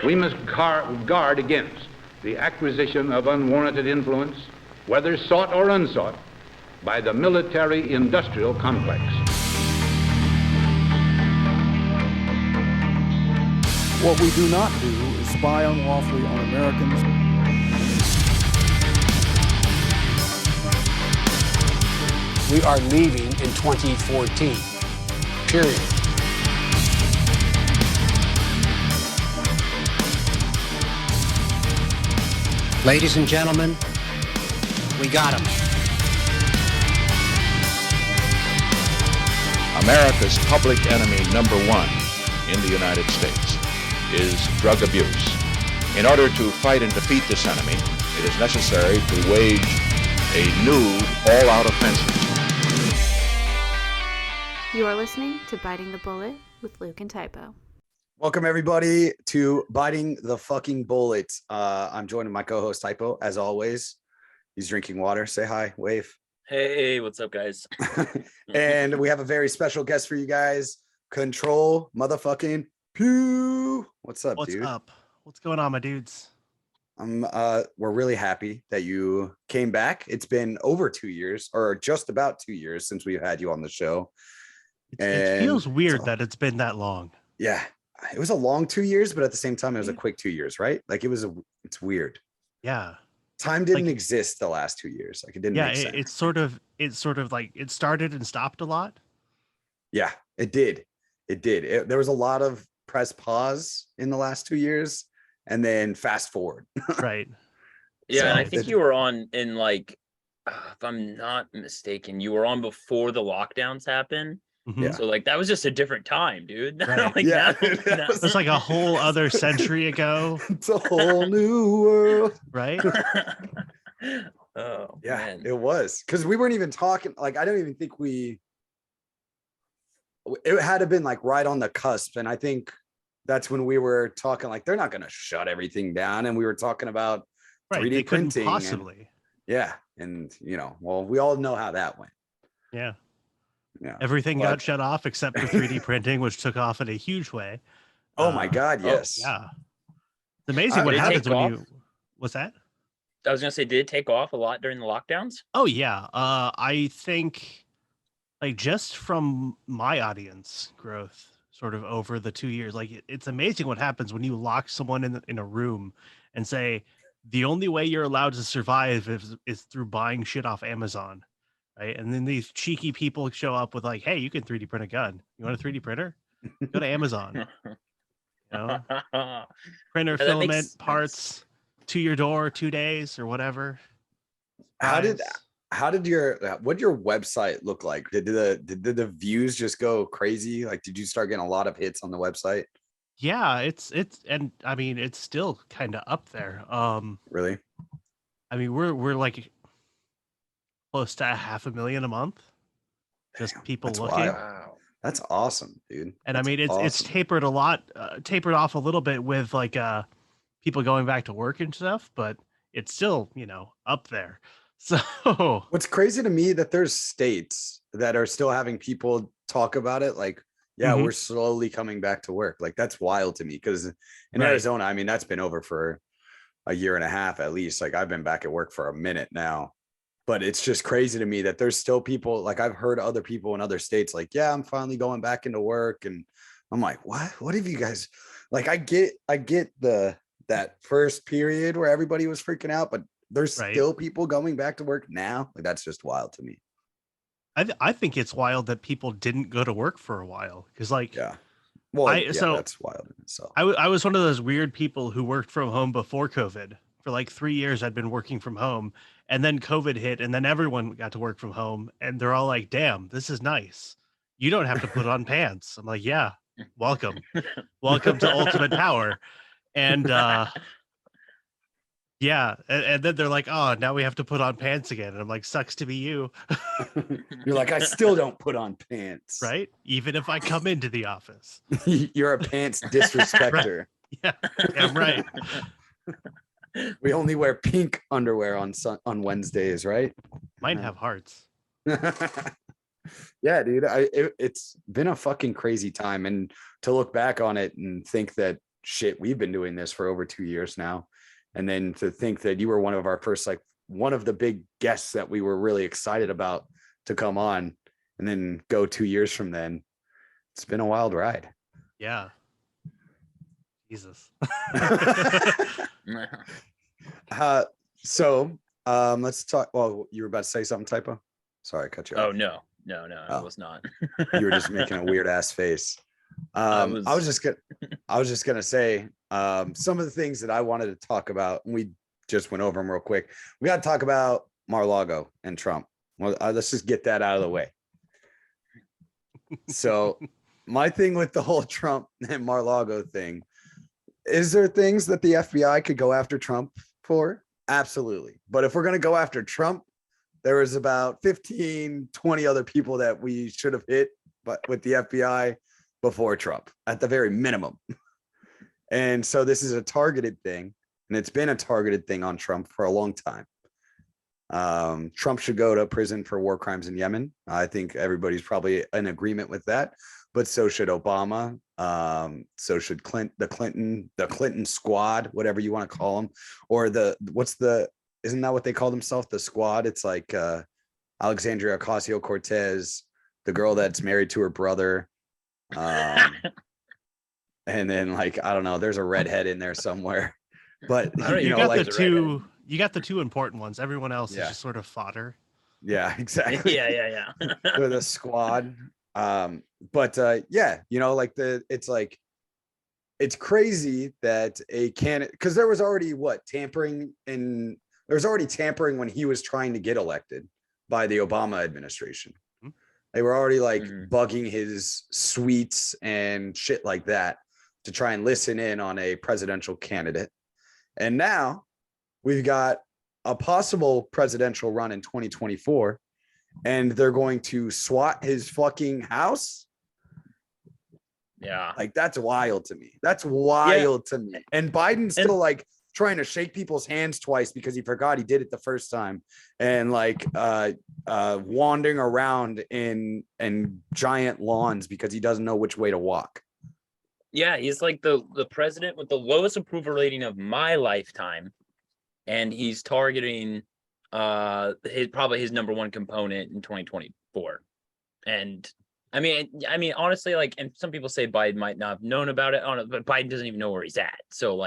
We must guard against the acquisition of unwarranted influence, whether sought or unsought, by the military-industrial complex. What we do not do is spy unlawfully on Americans. We are leaving in 2014, period. Ladies and gentlemen, we got him. America's public enemy number one in the United States is drug abuse. In order to fight and defeat this enemy, it is necessary to wage a new all-out offensive. You are listening to Biting the Bullet with Luke and Typo. Welcome, everybody, to Biting the Fucking Bullet. I'm joined with my co-host, Typo, as always. He's drinking water. Say hi, wave. Hey, what's up, guys? And we have a very special guest for you guys, Control motherfucking Pew. What's up, dude? What's up? What's going on, my dudes? We're really happy that you came back. It's been over 2 years, or just about 2 years, since we've had you on the show. It feels weird that it's been that long. Yeah. It was a long 2 years, but at the same time, it was a quick 2 years, right? Like it's weird. Yeah. Time didn't exist the last 2 years. Like it didn't make sense. It's sort of like it started and stopped a lot. Yeah, it did. There was a lot of press pause in the last 2 years and then fast forward. Right. Yeah, So and I think you were on in like, if I'm not mistaken, you were on before the lockdowns happened. Mhm. Yeah. So like that was just a different time, dude. Right. Like, Yeah. now- It's like a whole other century ago, It's a whole new world. right? Oh Yeah, man. it was. Because we weren't even talking. Like, I don't even think it had to been like right on the cusp. And I think that's when we were talking like, they're not going to shut everything down. And we were talking about Right. 3D They couldn't printing and- possibly. Yeah. And, well, we all know how that went. Yeah. Yeah. Everything But- got shut off except for 3D printing, which took off in a huge way. Oh my God. Yes. Yeah. It's amazing what Did it happens take when off? what's that? I was gonna say, did it take off a lot during the lockdowns? Oh yeah. I think like just from my audience growth sort of over the 2 years, like it's amazing what happens when you lock someone in a room and say the only way you're allowed to survive is through buying shit off Amazon. Right. And then these cheeky people show up with like, hey, you can 3D print a gun. You want a 3D printer? Go to Amazon. You know? Printer, that filament, makes sense. parts to your door, 2 days or whatever. How did Surprise. what'd your website look like? Did the views just go crazy? Like, did you start getting a lot of hits on the website? Yeah, it's and I mean it's still kind of up there. Really? I mean we're like close to 500,000 a month. Just Damn, people that's looking. wild. Wow. That's awesome, dude. And I That's mean it's awesome. tapered off a little bit with like people going back to work and stuff, but it's still, up there. So What's crazy to me that there's states that are still having people talk about it. Like, yeah, Mhm. we're slowly coming back to work. Like, that's wild to me because in Right. Arizona, I mean, that's been over for a year and a half at least. Like, I've been back at work for a minute now, but it's just crazy to me that there's still people. Like, I've heard other people in other states like, yeah, I'm finally going back into work, and I'm like, what have you guys like? I get that first period where everybody was freaking out, but there's Right. still people going back to work now. Like, that's just wild to me. I think it's wild that people didn't go to work for a while because like Yeah. Well, that's wild in itself. I was one of those weird people who worked from home before COVID. For like 3 years, I'd been working from home, and then COVID hit, and then everyone got to work from home, and they're all like, "Damn, this is nice. You don't have to put on pants." I'm like, "Yeah, welcome, welcome to ultimate power." And yeah, and then they're like, "Oh, now we have to put on pants again." And I'm like, "Sucks to be you." You're like, I still don't put on pants. Right? Even if I come into the office. You're a pants disrespecter. Yeah, yeah, right. We only wear pink underwear on Wednesdays, right? Mine have hearts. Yeah, dude. It's been a fucking crazy time, and to look back on it and think that shit, we've been doing this for over 2 years now. And then to think that you were one of our first, like one of the big guests that we were really excited about to come on, and then go 2 years from then. It's been a wild ride. Yeah. Jesus. Let's talk. Well, you were about to say something, Typo? Sorry, I cut you off. Oh, no, I was not. You were just making a weird ass face. I was just gonna say some of the things that I wanted to talk about, and we just went over them real quick. We got to talk about Mar-a-Lago and Trump. Well, let's just get that out of the way. So my thing with the whole Trump and Mar-a-Lago thing, is there things that the FBI could go after Trump for? Absolutely. But if we're going to go after Trump, there was about 15, 20 other people that we should have hit, but with the FBI before Trump at the very minimum. And so this is a targeted thing, and it's been a targeted thing on Trump for a long time. Trump should go to prison for war crimes in Yemen. I think everybody's probably in agreement with that, but so should Obama. So should the Clinton squad, whatever you want to call them, or isn't that what they call themselves? The squad. It's like Alexandria Ocasio-Cortez, the girl that's married to her brother. And then like, I don't know, there's a redhead in there somewhere, but you got the two important ones. Everyone else is just sort of fodder. Yeah, exactly. Yeah. With a squad. But it's crazy that a candidate, because there was already tampering when he was trying to get elected by the Obama administration. They were already bugging his suites and shit like that to try and listen in on a presidential candidate. And now we've got a possible presidential run in 2024, and they're going to SWAT his fucking house. Yeah. Like, that's wild to me. That's wild to me. And Biden's still trying to shake people's hands twice because he forgot he did it the first time, and wandering around in giant lawns because he doesn't know which way to walk. Yeah, he's like the president with the lowest approval rating of my lifetime, and he's targeting his number one component in 2024. And I mean, honestly, and some people say Biden might not have known about it, but Biden doesn't even know where he's at. So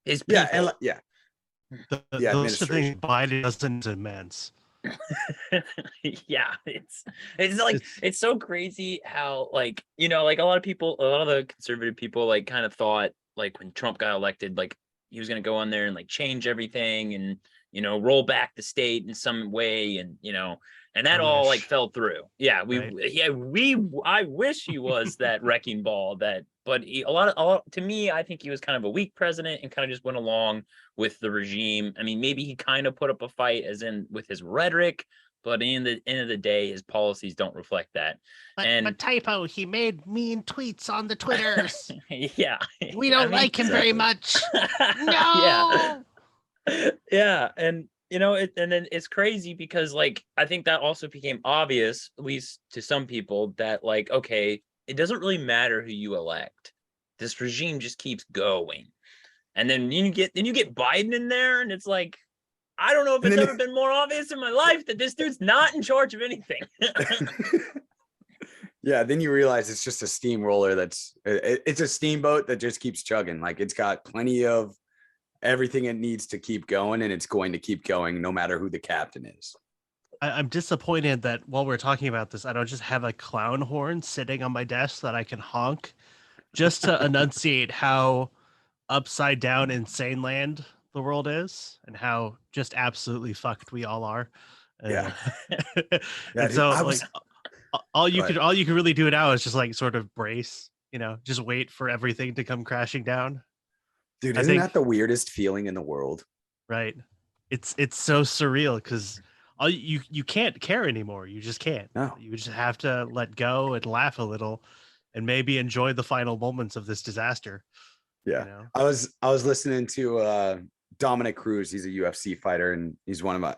his people, the thing Biden doesn't immense. Yeah, it's so crazy how a lot of the conservative people kind of thought when Trump got elected, he was going to go on there and change everything and roll back the state in some way, and that all fell through. I wish he was that wrecking ball to me, I think he was kind of a weak president and kind of just went along with the regime. I mean, maybe he kind of put up a fight with his rhetoric, but in the end of the day, his policies don't reflect that. But Typo, he made mean tweets on the Twitters. Yeah. We don't like him very much. No. Yeah. And and then it's crazy because I think that also became obvious, at least to some people, that okay, it doesn't really matter who you elect. This regime just keeps going. And then you get Biden in there, and it's I don't know if it's ever been more obvious in my life that this dude's not in charge of anything. Yeah, then you realize it's just a steamroller it's a steamboat that just keeps chugging. It's got plenty of everything it needs to keep going, and it's going to keep going no matter who the captain is. I'm disappointed that while we're talking about this, I don't just have a clown horn sitting on my desk that I can honk just to enunciate how upside down insane land the world is and how just absolutely fucked we all are. Yeah. And so all you could really do now is just sort of brace, just wait for everything to come crashing down. Dude, isn't that the weirdest feeling in the world? Right. It's so surreal because you can't care anymore. You just can't. No. You just have to let go and laugh a little and maybe enjoy the final moments of this disaster. Yeah. I was listening to Dominic Cruz. He's a UFC fighter, and he's one of my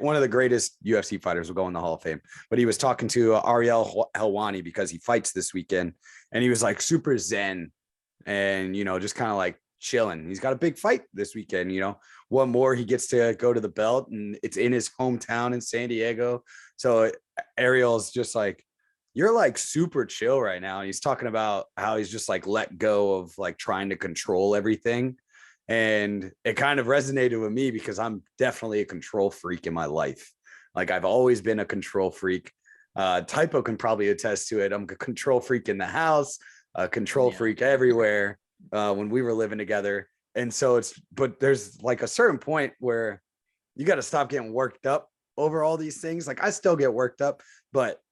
one of the greatest UFC fighters. Will go in the Hall of Fame. But he was talking to Ariel Helwani because he fights this weekend, and he was super zen and, just kind of like chilling. He's got a big fight this weekend, one more, he gets to go to the belt, and it's in his hometown in San Diego. So Ariel's just like, you're like super chill right now. And he's talking about how he's just like let go of like trying to control everything. And it kind of resonated with me because I'm definitely a control freak in my life. Like I've always been a control freak. Typo can probably attest to it. I'm a control freak in the house, a control freak everywhere when we were living together. And so but there's like a certain point where you got to stop getting worked up over all these things. Like I still get worked up, but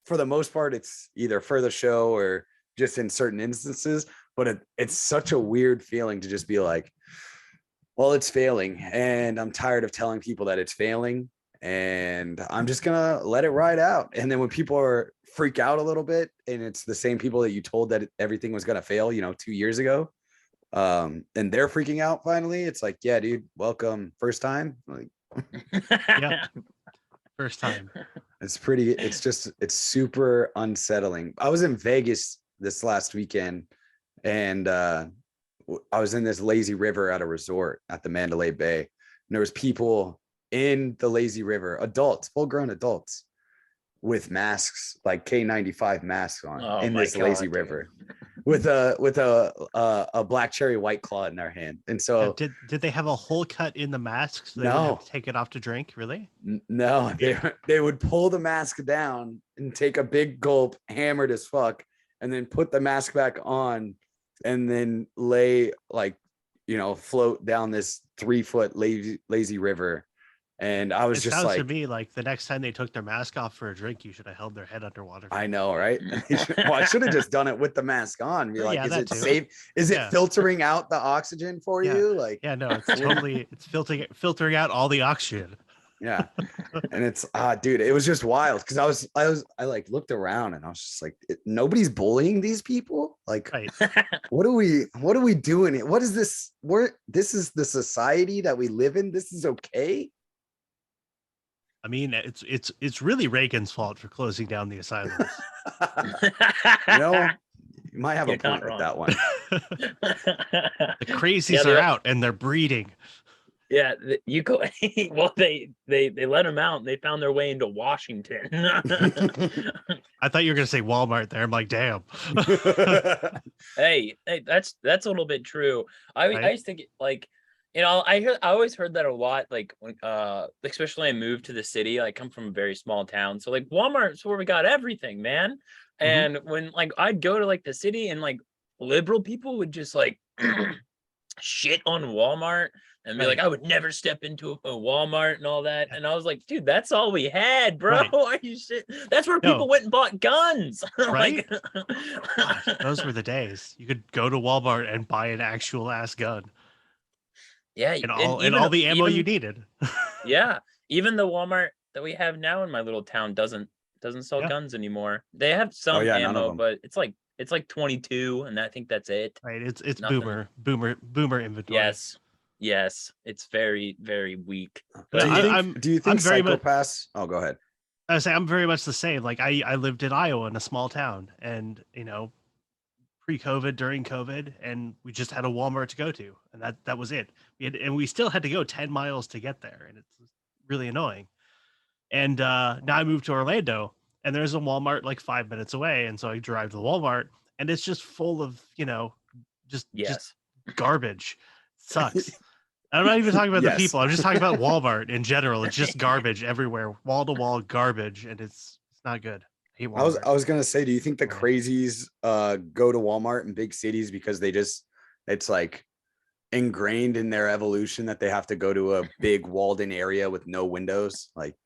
for the most part, it's either for the show or just in certain instances. But it's such a weird feeling to just be like, well, it's failing. And I'm tired of telling people that it's failing. And I'm just going to let it ride out. And then when people freak out a little bit, and it's the same people that you told that everything was going to fail, 2 years ago, and they're freaking out finally, it's like, yeah, dude, welcome. First time. Like, Yep. First time. It's super unsettling. I was in Vegas this last weekend, and I was in this lazy river at a resort at the Mandalay Bay. And there was people in the lazy river, adults, full-grown adults, with masks, like K95 masks on, in this lazy river, with a black cherry White Claw in their hand. And so did they have a hole cut in the mask so they No. would have to take it off to drink? Really? No, they would pull the mask down and take a big gulp, hammered as fuck, and then put the mask back on, and then lay like, float down this 3-foot lazy river. And I was It just sounds like, to me like the next time they took their mask off for a drink, you should have held their head underwater. I know, right? Well, I should have just done it with the mask on. Be like, Yeah, is that it too. safe? Is it filtering out the oxygen for you? Like, Yeah, no, it's totally, it's filtering out all the oxygen. yeah. And it's dude, it was just wild because I like looked around and I was just like, nobody's bullying these people. Like, Right. what are we doing? What is this? This is the society that we live in. This is okay. I mean, it's really Reagan's fault for closing down the asylums. You might have a point with that one. The crazies are out and they're breeding. Yeah, you go. Well, they let them out and they found their way into Washington. I thought you were gonna say Walmart there. I'm like, damn. Hey, that's a little bit true. I used to get like, I always heard that a lot. Like when, especially when I moved to the city. Like, come from a very small town, so like Walmart's where we got everything, man. And when like I'd go to like the city and like liberal people would just like shit on Walmart and be like, I would never step into a Walmart and all that. And I was like, dude, that's all we had, bro. Are you shit? That's where people went and bought guns. Right? Gosh, those were the days. You could go to Walmart and buy an actual ass gun. Yeah, and all the ammo you needed. Yeah, even the Walmart that we have now in my little town doesn't sell guns anymore. They have some ammo, but it's like 22, and I think that's it. Right, it's boomer inventory. Yes, it's very, very weak. But do you think psychopaths? Oh, go ahead. I say I'm very much the same. Like I lived in Iowa in a small town, and pre-COVID, during COVID, and we just had a Walmart to go to, and that was it. We still had to go 10 miles to get there, and it's really annoying. And now I moved to Orlando, and there's a Walmart like 5 minutes away, and so I drive to the Walmart, and it's just full of just garbage. It sucks. I'm not even talking about the people. I'm just talking about Walmart in general. It's just garbage everywhere, wall to wall garbage, and it's not good. I was gonna say, do you think the crazies go to Walmart in big cities because it's like ingrained in their evolution that they have to go to a big walled in area with no windows? Like,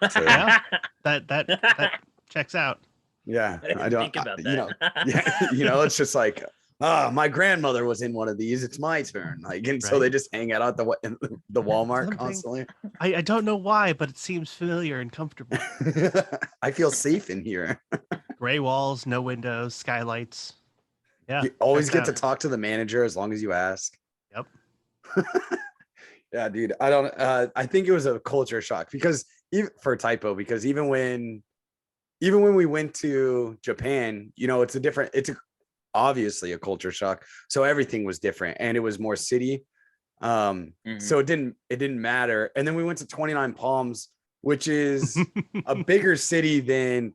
yeah, that checks out. Yeah, I don't think about that. It's just like, my grandmother was in one of these. It's my turn. Like, and so they just hang out at the Walmart constantly. I don't know why, but it seems familiar and comfortable. I feel safe in here. Gray walls, no windows, skylights. Yeah, you always get to talk to the manager as long as you ask. Yep. Yeah, dude. I think it was a culture shock because even when we went to Japan, it's obviously a culture shock. So everything was different, and it was more city. So it didn't matter. And then we went to 29 Palms, which is a bigger city than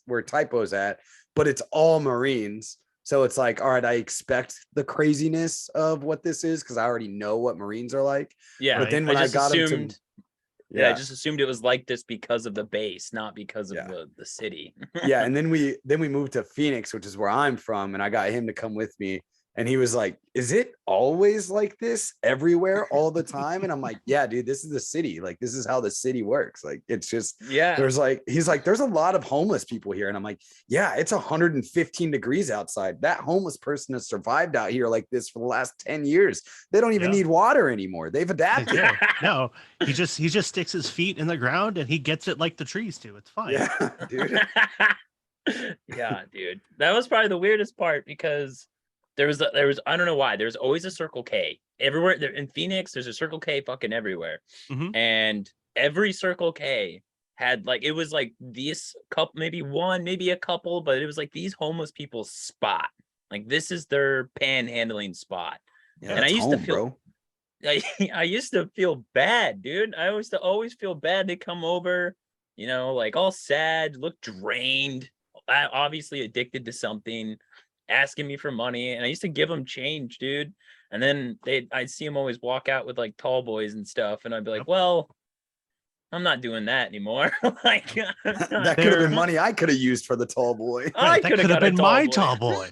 where Typo's at, but it's all Marines. So it's like, all right, I expect the craziness of what this is because I already know what Marines are like. Yeah, But then when I got them to, I just assumed it was like this because of the base, not because of the city. yeah, and then we moved to Phoenix, which is where I'm from, and I got him to come with me. And he was like, is it always like this everywhere all the time? And I'm like, yeah, dude, this is the city. Like, this is how the city works. Like, it's just, he's like, there's a lot of homeless people here. And I'm like, yeah, it's 115 degrees outside. That homeless person has survived out here like this for the last 10 years. They don't even need water anymore. They've adapted. No, he just sticks his feet in the ground and he gets it like the trees do. It's fine. Yeah, dude. Yeah, dude. That was probably the weirdest part because there was I don't know why there's always a Circle K everywhere in Phoenix. There's a Circle K fucking everywhere, and every Circle K had like, it was like this couple, maybe one, maybe a couple, but it was like these homeless people's spot. Like this is their panhandling spot, and I used to feel, I used to feel bad, dude. I used to always feel bad. They come over, you know, like all sad, look drained, obviously addicted to something, asking me for money, and I used to give them change, dude. And then I'd see them always walk out with like tall boys and stuff, and I'd be like, well, I'm not doing that anymore. Like that could have been money I could have used for the tall boy. That could have been my tall boy.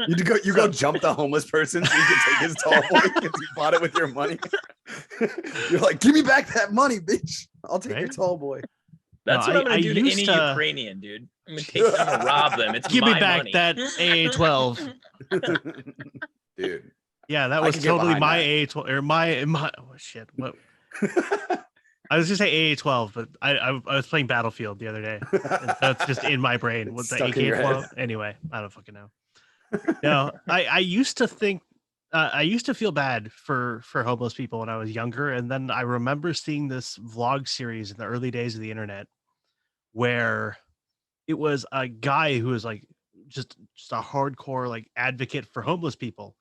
You go jump the homeless person so you can take his tall boy because you bought it with your money. You're like, give me back that money, bitch. I'll take your tall boy. That's what I'm gonna do to any Ukrainian, dude. I'm gonna rob them. It's give me my back money. that AA-12, dude. Yeah, that was totally my AA-12 or my oh shit. What? I was just say AA-12, but I was playing Battlefield the other day. And so it's just in my brain. What's the AK-12? Anyway, I don't fucking know. No, I used to think. I used to feel bad for homeless people when I was younger, and then I remember seeing this vlog series in the early days of the internet where it was a guy who was like just a hardcore like advocate for homeless people,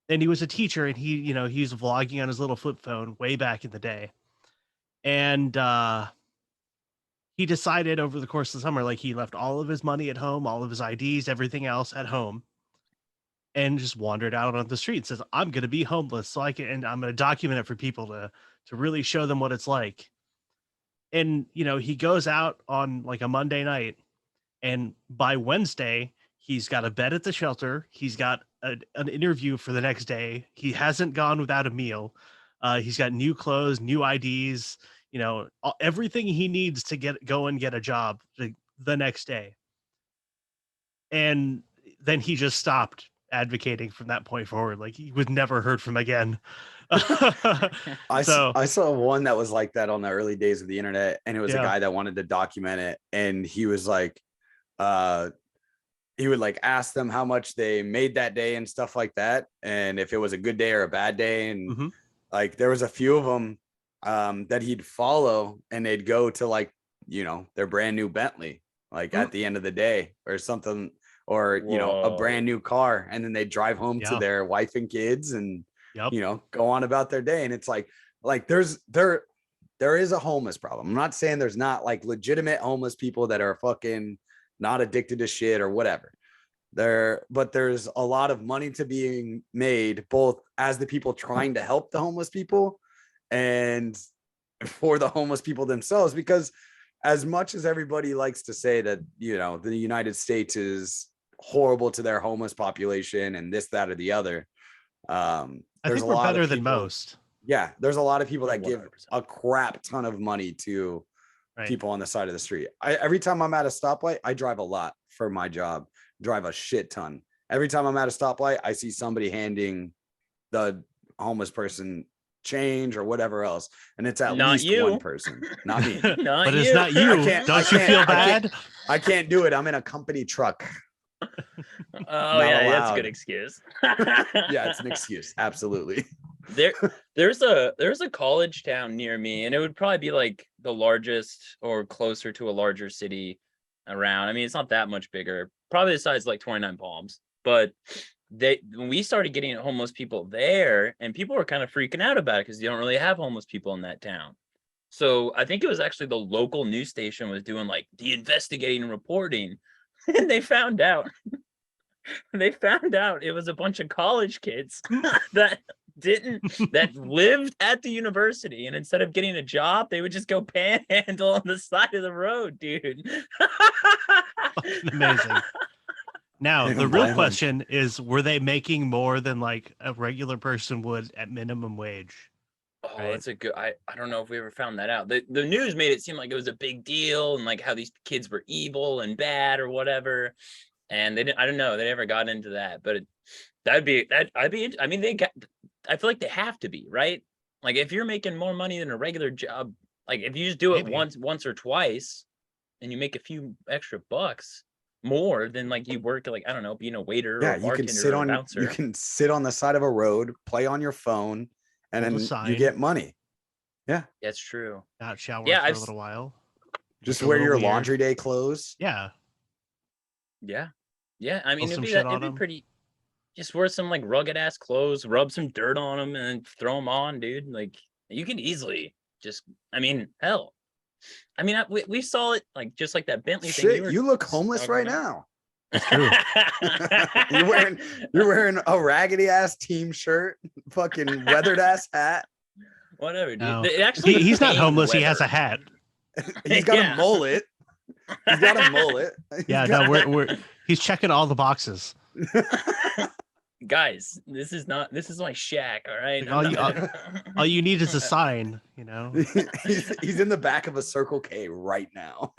and he was a teacher, and he was vlogging on his little flip phone way back in the day, and he decided over the course of the summer, like he left all of his money at home, all of his IDs, everything else at home, and just wandered out on the street and says, I'm going to be homeless so I can, and I'm going to document it for people to really show them what it's like. And, he goes out on like a Monday night, and by Wednesday, he's got a bed at the shelter. He's got an interview for the next day. He hasn't gone without a meal. He's got new clothes, new IDs, everything he needs to go and get a job the next day. And then he just stopped advocating from that point forward. Like he was never heard from again. I saw one that was like that on the early days of the internet, and it was a guy that wanted to document it, and he was like he would like ask them how much they made that day and stuff like that, and if it was a good day or a bad day, and like there was a few of them that he'd follow, and they'd go to like their brand new Bentley like at the end of the day or something, or a brand new car, and then they drive home to their wife and kids and go on about their day. And it's like there is a homeless problem. I'm not saying there's not like legitimate homeless people that are fucking not addicted to shit or whatever but there's a lot of money to being made, both as the people trying to help the homeless people and for the homeless people themselves, because as much as everybody likes to say that the United States is horrible to their homeless population and this, that, or the other, I think we're better than most. Yeah, there's a lot of people that 100%. Give a crap ton of money to people on the side of the street. Every time I'm at a stoplight, I drive a lot for my job, drive a shit ton. Every time I'm at a stoplight, I see somebody handing the homeless person change or whatever else, and it's at least one person, not me. But it's not you. Don't you feel bad? I can't do it. I'm in a company truck. That's a good excuse. Yeah, it's an excuse. Absolutely. There's a college town near me, and it would probably be like the largest or closer to a larger city around. I mean, it's not that much bigger, probably the size of like 29 Palms. But when we started getting homeless people there, and people were kind of freaking out about it because you don't really have homeless people in that town. So I think it was actually the local news station was doing like the investigating and reporting, and they found out it was a bunch of college kids that lived at the university, and instead of getting a job, they would just go panhandle on the side of the road, dude. Amazing. Now, the real question is, were they making more than like a regular person would at minimum wage? Oh, right? That's a good, I don't know if we ever found that out. The news made it seem like it was a big deal and like how these kids were evil and bad or whatever. And they didn't, I don't know, they never got into that, but I mean, I feel like they have to be, right? Like if you're making more money than a regular job, like if you just do it once or twice and you make a few extra bucks more than like you work like, I don't know, being a waiter or a bartender or a bouncer. You can sit on the side of a road, play on your phone, and then you get money. Yeah. That's true. Not shower for a little while. Just wear your laundry day clothes. Yeah. Yeah. Yeah. I mean, it'd be pretty, just wear some like rugged ass clothes, rub some dirt on them and throw them on, dude. Like you can easily just, I mean, hell. I mean, we saw it like just like that Bentley thing. You look homeless right now. That's true. you're wearing a raggedy ass team shirt, fucking weathered ass hat. Whatever, dude. No. He's not homeless. Weather. He has a hat. He's got a mullet. He's got a mullet. He's checking all the boxes. Guys, this is my shack, all right? All you need is a sign, you know. He's in the back of a Circle K right now.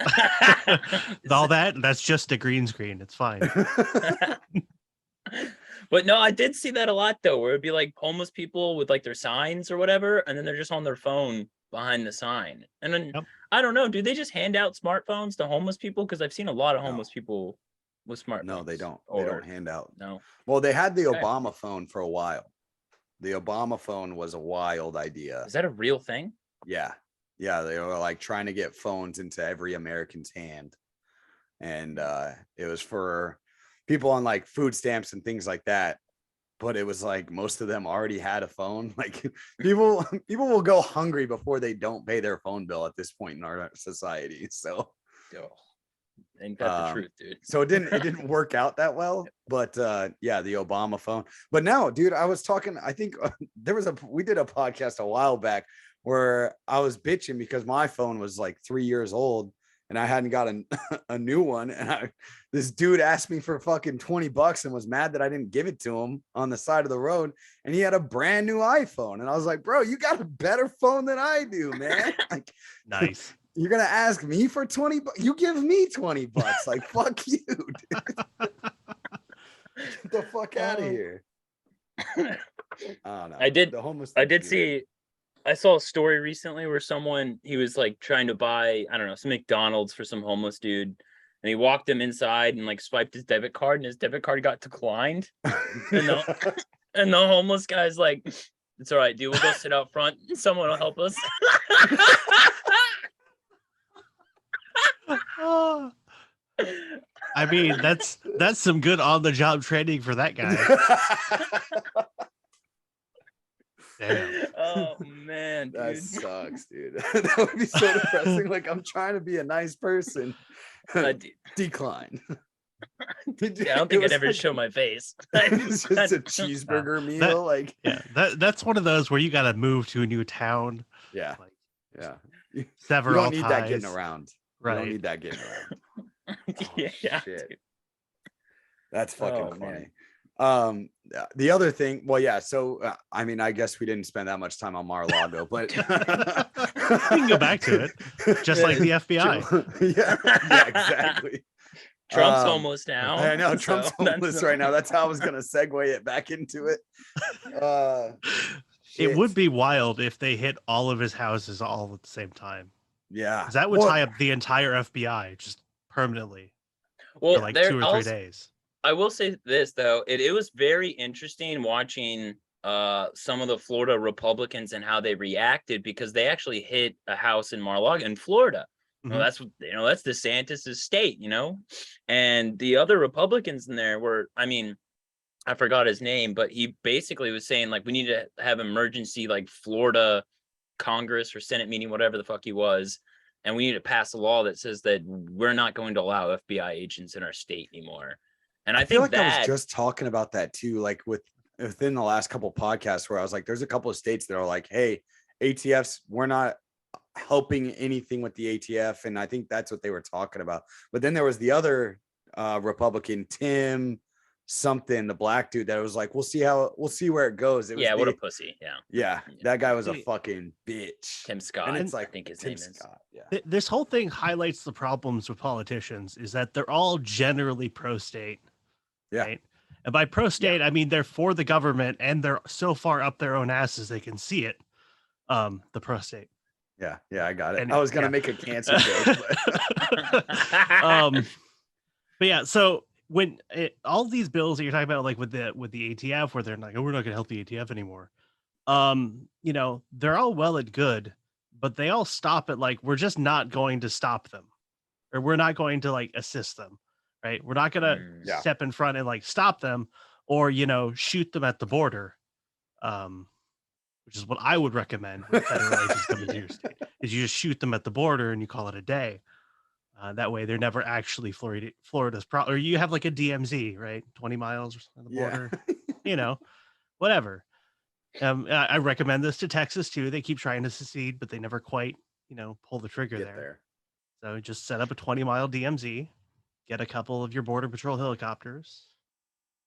All that's just a green screen. It's fine. But no, I did see that a lot though, where it'd be like homeless people with like their signs or whatever, and then they're just on their phone behind the sign. And then I don't know, do they just hand out smartphones to homeless people? Because I've seen a lot of homeless people with smartphones. No, they don't. They don't hand out. No. Well, they had the Obama phone for a while. The Obama phone was a wild idea. Is that a real thing? Yeah. Yeah. They were like trying to get phones into every American's hand. And it was for people on like food stamps and things like that. But it was like most of them already had a phone. Like people will go hungry before they don't pay their phone bill at this point in our society. So ain't that the truth, dude? So it didn't work out that well, but yeah, the Obama phone. But no, dude, I was talking, I think we did a podcast a while back where I was bitching because my phone was like 3 years old and I hadn't got a new one. And this dude asked me for fucking $20 and was mad that I didn't give it to him on the side of the road. And he had a brand new iPhone. And I was like, bro, you got a better phone than I do, man. Like, nice. You're going to ask me for $20. You give me $20. Like, fuck you, dude. Get the fuck out of here. I don't know. I saw a story recently where he was like trying to buy, I don't know, some McDonald's for some homeless dude. And he walked him inside and like swiped his debit card and his debit card got declined. And the homeless guy's like, it's all right, dude. We'll go sit out front. Someone will help us. I mean, that's some good on-the-job training for that guy. Damn. Oh man, dude. That sucks, dude. That would be so depressing. Like, I'm trying to be a nice person. Decline. Yeah, I don't think I'd ever show my face. It's just a cheeseburger meal. That's one of those where you got to move to a new town. Yeah, Sever all ties. You don't need that getting around. Right. You don't need that getting around. Yeah, shit. Dude. That's fucking funny. Man. The other thing, well, yeah. So, I mean, I guess we didn't spend that much time on Mar-a-Lago, but we can go back to it, just like the FBI. Yeah, exactly. Trump's homeless now. I know Trump's homeless right now. That's how I was going to segue it back into it. It would be wild if they hit all of his houses all at the same time. Yeah, that would tie up the entire FBI just permanently. Well, for like 2 or 3 days. I will say this though, it was very interesting watching some of the Florida Republicans and how they reacted, because they actually hit a house in Mar-a-Lago in Florida, Well, that's what, that's DeSantis's state, and the other Republicans in there were, I mean, I forgot his name, but he basically was saying like we need to have emergency like Florida Congress or Senate meeting, whatever the fuck he was, and we need to pass a law that says that we're not going to allow FBI agents in our state anymore. And I feel think like I was that just talking about that too, like within the last couple of podcasts where I was like, there's a couple of states that are like, hey, ATFs, we're not helping anything with the ATF. And I think that's what they were talking about. But then there was the other Republican, Tim something, the black dude, that was like, we'll see where it goes. It was what a pussy. Yeah, that guy was a fucking bitch. Tim Scott. And it's I like think his Tim name is. Scott. Yeah. This whole thing highlights the problems with politicians is that they're all generally pro-state. Yeah. Right? And by pro-state, I mean they're for the government and they're so far up their own asses they can see it. The pro-state. Yeah, I got it. And, I was gonna make a cancer joke, but but yeah, so when all these bills that you're talking about, like with the ATF, where they're like, oh, we're not gonna help the ATF anymore. They're all well and good, but they all stop at like, we're just not going to stop them, or we're not going to like assist them, right? We're not gonna step in front and like stop them, or shoot them at the border. Which is what I would recommend when federal agents come into your state, is you just shoot them at the border and you call it a day. That way they're never actually Florida's problem. Or you have like a DMZ, right? 20 miles on the border, whatever. I recommend this to Texas too. They keep trying to secede, but they never quite, pull the trigger there. So just set up a 20-mile DMZ, get a couple of your border patrol helicopters.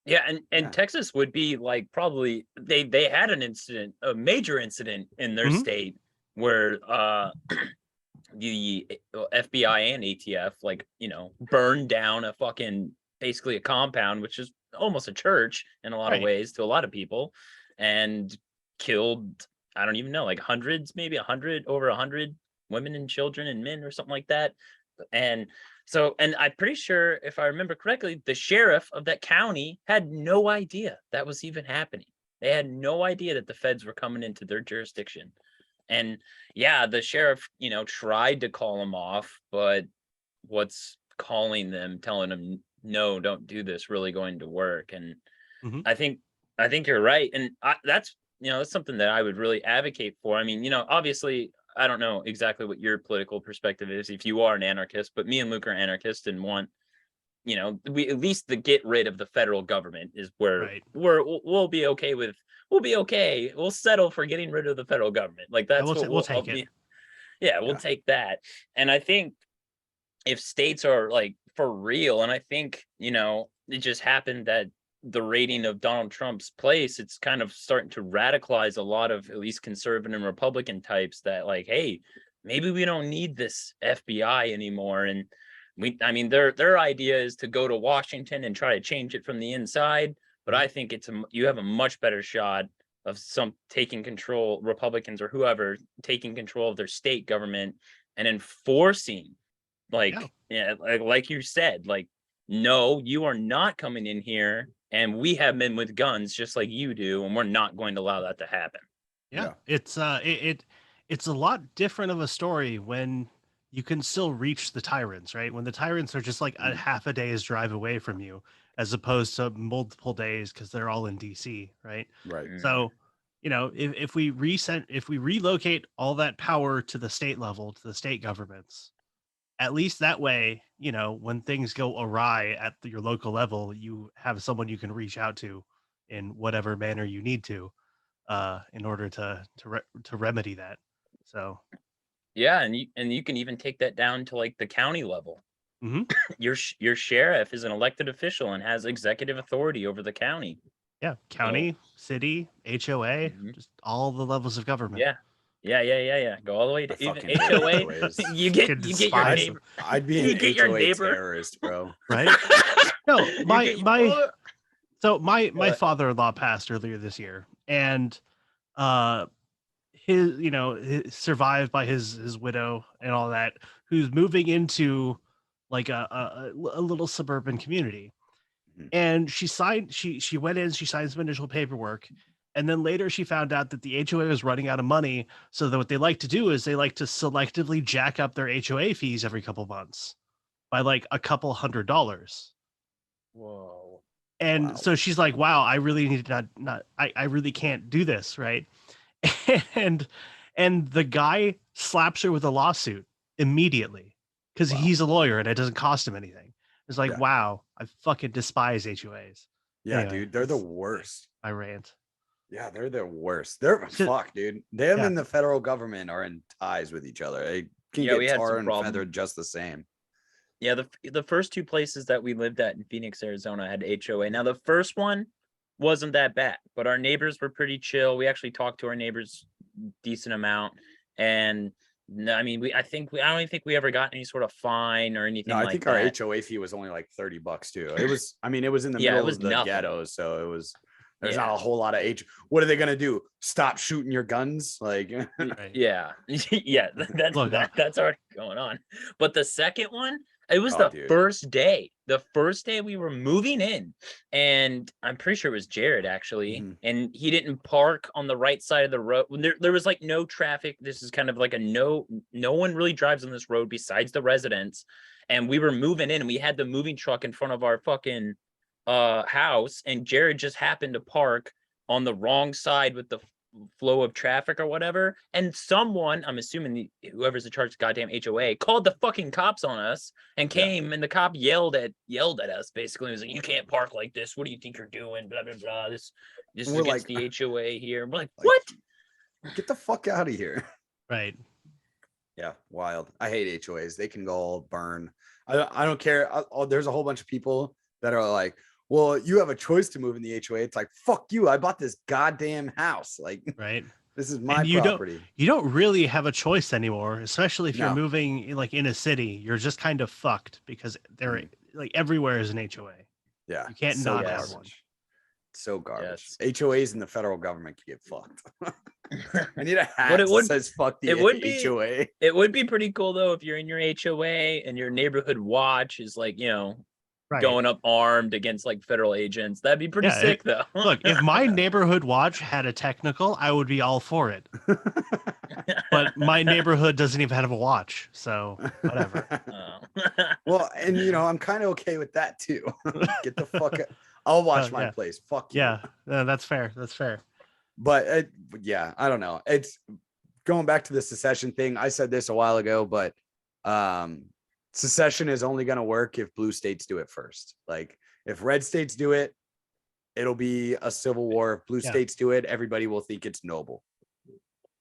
Yeah, and Texas would be like probably they had a major incident in their state where the FBI and ATF burned down a fucking basically a compound, which is almost a church in a lot of ways to a lot of people, and killed, I don't even know, like hundreds, maybe over 100 women and children and men or something like that. And I'm pretty sure, if I remember correctly, the sheriff of that county had no idea that was even happening. They had no idea that the feds were coming into their jurisdiction. And the sheriff, tried to call them off, but what's calling them, telling them, no, don't do this, really going to work. And I think you're right. And that's something that I would really advocate for. I mean, obviously, I don't know exactly what your political perspective is if you are an anarchist, but me and Luke are anarchists and want, we at least to get rid of the federal government is where we'll be okay with. We'll be okay. We'll settle for getting rid of the federal government. Like that's what we'll take it. Yeah, we'll take that. And I think if states are like for real, and I think, it just happened that the rating of Donald Trump's place, it's kind of starting to radicalize a lot of at least conservative and Republican types that like, hey, maybe we don't need this FBI anymore. And their idea is to go to Washington and try to change it from the inside. But I think you have a much better shot of taking control, Republicans or whoever taking control of their state government and enforcing, like you said, like, no, you are not coming in here, and we have men with guns just like you do, and we're not going to allow that to happen. It's a lot different of a story when you can still reach the tyrants, right? When the tyrants are just like a half a day's drive away from you, as opposed to multiple days because they're all in DC, right? Right. So, if we relocate all that power to the state level, to the state governments, at least that way, when things go awry at your local level, you have someone you can reach out to in whatever manner you need to, in order to remedy that. So, and you can even take that down to like the county level. Your sheriff is an elected official and has executive authority over the county. County, city, HOA, just all the levels of government. Go all the way to even HOA. You get your neighbor. I'd be an HOA terrorist, bro. Right? No, my father-in-law passed earlier this year, and his survived by his widow and all that, who's moving into like a little suburban community. And she went in, she signed some initial paperwork, And then later she found out that the HOA was running out of money. So that what they like to do is they like to selectively jack up their HOA fees every couple months by like a couple $100. Whoa. And Wow. so she's like, wow, I really need to I really can't do this. Right. And the guy slaps her with a lawsuit immediately because Wow. he's a lawyer and it doesn't cost him anything. It's like, Yeah. wow, I fucking despise HOAs. Yeah, Anyway, dude, they're the that's worst. my rant. Yeah, they're the worst. They're So- fuck, dude. Them Yeah. and the federal government are in ties with each other. They can Yeah, we get had tar some and problems. feathered just the same. Yeah, the first two places that we lived at in Phoenix, Arizona had HOA. Now the first one wasn't that bad, but our neighbors were pretty chill. We actually talked to our neighbors decent amount, and I mean, I don't even think we ever got any sort of fine or anything No, I like think that. our HOA fee was only like $30 too. It was, I mean, it was in the Yeah, it middle was of the nothing. ghetto, so it was. There's Yeah. not a whole lot of What are they gonna do? Stop shooting your guns? Like, Right. Yeah, yeah, Look, that's already going on. But the second one, it was Oh, the dude. first day. The first day we were moving in, and I'm pretty sure it was Jared actually, Mhm. and he didn't park on the right side of the road. There was like no traffic. This is kind of like no one really drives on this road besides the residents. And we were moving in, and we had the moving truck in front of our fucking house, and Jared just happened to park on the wrong side with the flow of traffic or whatever, and someone, I'm assuming whoever's in charge of goddamn HOA, called the fucking cops on us and Yeah. came, and the cop yelled at us basically. He was like, you can't park like this, what do you think you're doing, blah blah blah, this is We're against like- the HOA here. We're like, Like, what? get the fuck out of here. Right. Yeah, wild. I hate HOAs. They can go all burn. I don't care. There's a whole bunch of people that are like, well, you have a choice to move in the HOA. It's like, fuck you. I bought this goddamn house. Like, Right. this is my And you property. You don't really have a choice anymore, especially if you're No. moving like in a city. You're just kind of fucked because they're like everywhere is an HOA. Yeah. You can't so not have garbage. one. So garbage. Yes. HOAs and the federal government can get fucked. I need a hat But it that would- says fuck the it would be- HOA. It would be pretty cool though if you're in your HOA and your neighborhood watch is like, Right. going up armed against like federal agents. That'd be pretty Yeah, sick though. Look, if my neighborhood watch had a technical, I would be all for it. But my neighborhood doesn't even have a watch, so whatever. Oh. Well, and I'm kind of okay with that too. Get the fuck out. I'll watch my yeah. place. Fuck you. Yeah, that's fair. That's fair. But yeah, I don't know. It's going back to the secession thing. I said this a while ago, but secession is only going to work if blue states do it first. Like if red states do it, it'll be a civil war. If blue Yeah. states do it, everybody will think it's noble.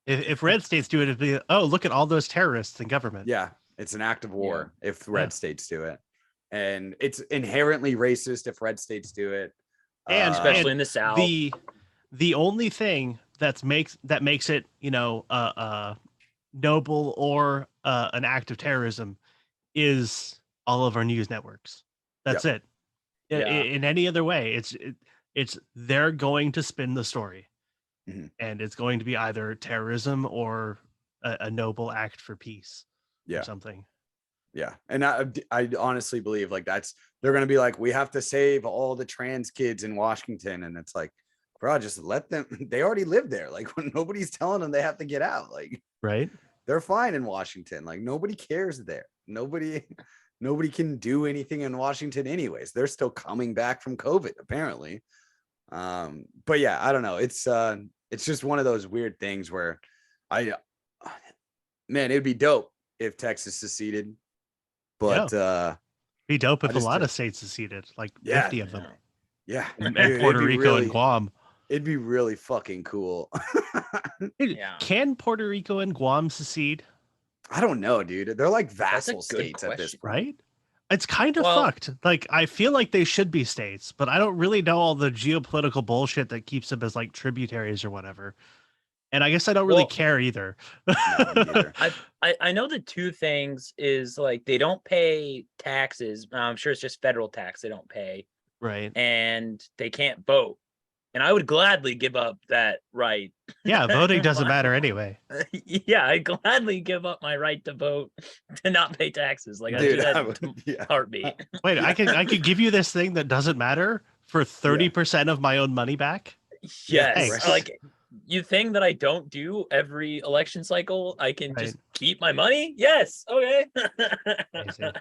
If red states do it, it'd be, oh, look at all those terrorists in government. Yeah, it's an act of war if red states do it. And it's inherently racist if red states do it. And Especially in the South. The only thing that makes it, noble or an act of terrorism is all of our news networks. That's it. Yeah. In any other way, it's they're going to spin the story, Mhm. and it's going to be either terrorism or a noble act for peace, Yeah. or something. Yeah. And I honestly believe like they're going to be like, we have to save all the trans kids in Washington. And it's like, bro, just let them, they already live there. Like when nobody's telling them they have to get out, like Right. they're fine in Washington. Like nobody cares there. Nobody can do anything in Washington anyways. They're still coming back from COVID apparently. But yeah, I don't know. It's just one of those weird things where man, it'd be dope if Texas seceded. But Be dope if a just lot don't- of states seceded, like Yeah. 50 of them, yeah, and dude, Puerto it'd be Rico really- and Guam. It'd be really fucking cool. Dude, Yeah. Can Puerto Rico and Guam secede? I don't know, dude. They're like That's a vassal good states at this question. point. Right? It's kind of Well- fucked. Like I feel like they should be states, but I don't really know all the geopolitical bullshit that keeps them as like tributaries or whatever. And I guess I don't really Well- care either. No, me neither. I know the two things is like they don't pay taxes. I'm sure it's just federal tax they don't pay, Right. and they can't vote. And I would gladly give up that right. Yeah, voting doesn't matter anyway. Yeah, I'd gladly give up my right to vote to not pay taxes. Like I do Dude, that I in would- yeah. Wait, I could give you this thing that doesn't matter for 30% of my own money back. Yes, Thanks. like you think that I don't do every election cycle, I can just keep my money? Yes. Okay. Amazing.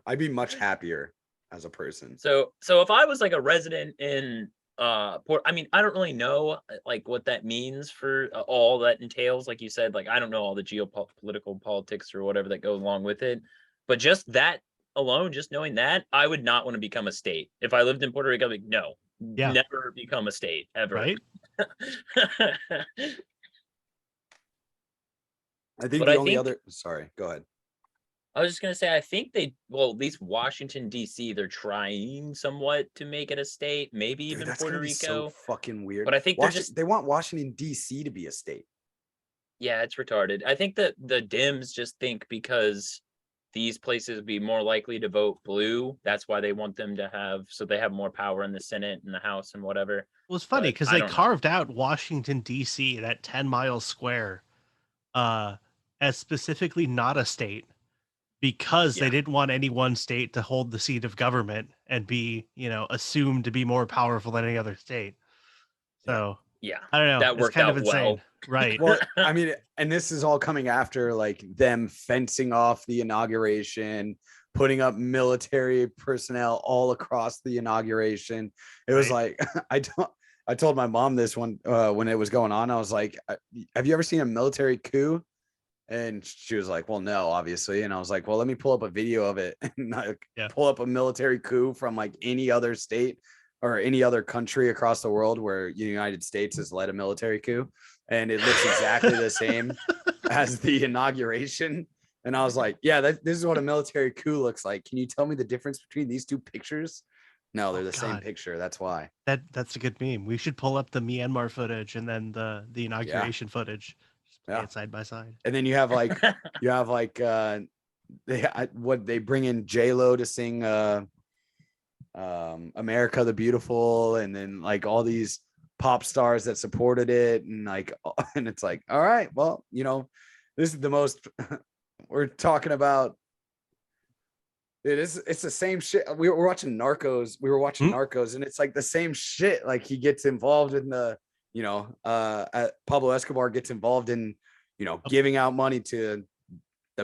I'd be much happier as a person. So if I was like a resident in Port, I mean, I don't really know like what that means for all that entails. Like you said, like I don't know all the geopolitical politics or whatever that goes along with it. But just that alone, just knowing that, I would not want to become a state. If I lived in Puerto Rico, I'd be like, no, Yeah. never become a state ever. Right? I think But the I only think- other, sorry, go ahead. I was just gonna say, I think well, at least Washington D.C. they're trying somewhat to make it a state, maybe Dude, even that's Puerto gonna be Rico. so fucking weird. But I think they're just they want Washington D.C. to be a state. Yeah, it's retarded. I think that the Dems just think because these places would be more likely to vote blue, that's why they want them to have, so they have more power in the Senate and the House and whatever. Well, it's funny But because I they don't know. carved out Washington D.C. that 10-mile square as specifically not a state because they didn't want any one state to hold the seat of government and be, assumed to be more powerful than any other state. So Yeah, I don't know. that It's worked kind out of insane. well. Right. Well, I mean, and this is all coming after like them fencing off the inauguration, putting up military personnel all across the inauguration. It was like, I told my mom this one when it was going on. I was like, have you ever seen a military coup? And she was like, well, no, obviously. And I was like, well, let me pull up a video of it and pull up a military coup from like any other state or any other country across the world where the United States has led a military coup. And it looks exactly the same as the inauguration. And I was like, yeah, this is what a military coup looks like. Can you tell me the difference between these two pictures? No, they're the same picture. That's why. That's a good meme. We should pull up the Myanmar footage and then the inauguration footage. Just play it side by side. And then you have like they bring in J-Lo to sing America the Beautiful, and then like all these pop stars that supported it, and like and it's like, all right, well, this is the most we're talking about. It's the same shit. We were watching Narcos. Narcos, and it's like the same shit. Like he gets involved in the, Pablo Escobar gets involved in, giving out money to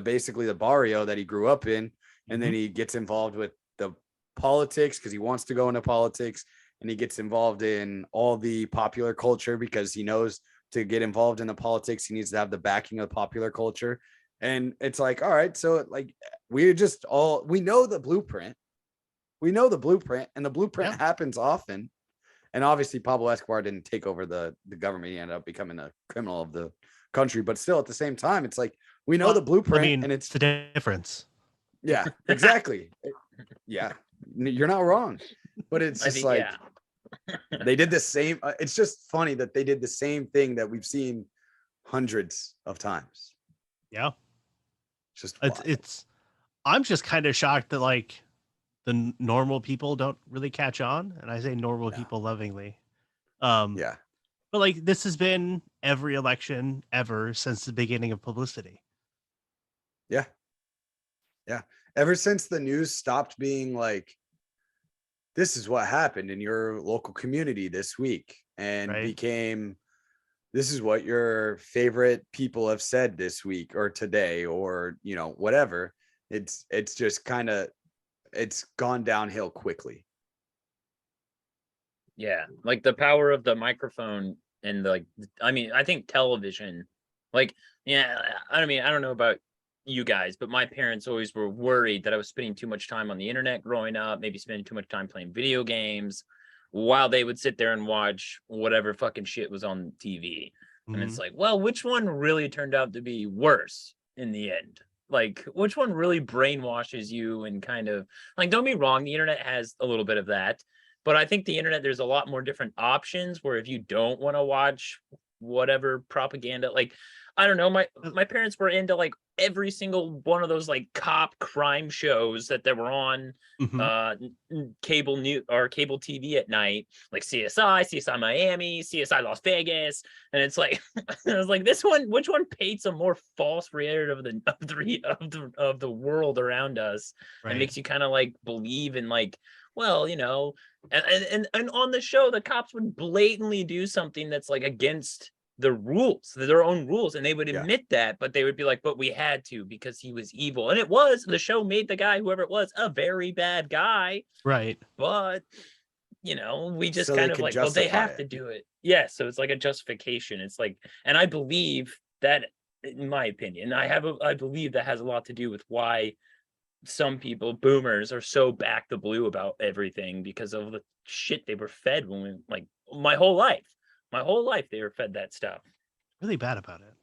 basically the barrio that he grew up in, and then he gets involved with the politics because he wants to go into politics, and he gets involved in all the popular culture because he knows to get involved in the politics he needs to have the backing of popular culture. And it's like, all right, so like we know the blueprint. We know the blueprint, and the blueprint happens often. And obviously Pablo Escobar didn't take over the government. He ended up becoming a criminal of the country. But still, at the same time, it's like we know the blueprint, and it's the difference. Yeah, exactly. You're not wrong. But it's just they did the same. It's just funny that they did the same thing that we've seen hundreds of times. Yeah. Just I'm just kind of shocked that like the normal people don't really catch on, and I say normal people lovingly. But like this has been every election ever since the beginning of publicity. Yeah. Ever since the news stopped being like, this is what happened in your local community this week, and became, this is what your favorite people have said this week or today, or, whatever. It's just kind of, it's gone downhill quickly. Yeah. Like the power of the microphone and I think television, I don't know about you guys, but my parents always were worried that I was spending too much time on the internet growing up, maybe spending too much time playing video games, while they would sit there and watch whatever fucking shit was on TV. And it's like, well, which one really turned out to be worse in the end? Like, which one really brainwashes you and kind of, like, don't be wrong, the internet has a little bit of that, but I think the internet, there's a lot more different options where if you don't want to watch whatever propaganda, like, I don't know, my parents were into like every single one of those like cop crime shows that were on cable news or cable TV at night, like CSI Miami, CSI Las Vegas, and it's like I was like, which one paints a more false reality of the world around us and makes you kind of like believe in like well, and on the show, the cops would blatantly do something that's like against the rules, their own rules, and they would admit that, but they would be like, but we had to because he was evil. And the show made the guy, whoever it was, a very bad guy. Right. But we just So kind they of could like, well, they justify have it. to do it. Yeah, so it's like a justification. It's like, and I believe that, in my opinion, I believe that has a lot to do with why some people, boomers, are so back the blue about everything, because of the shit they were fed when we, like, my whole life they were fed that stuff. Really bad about it.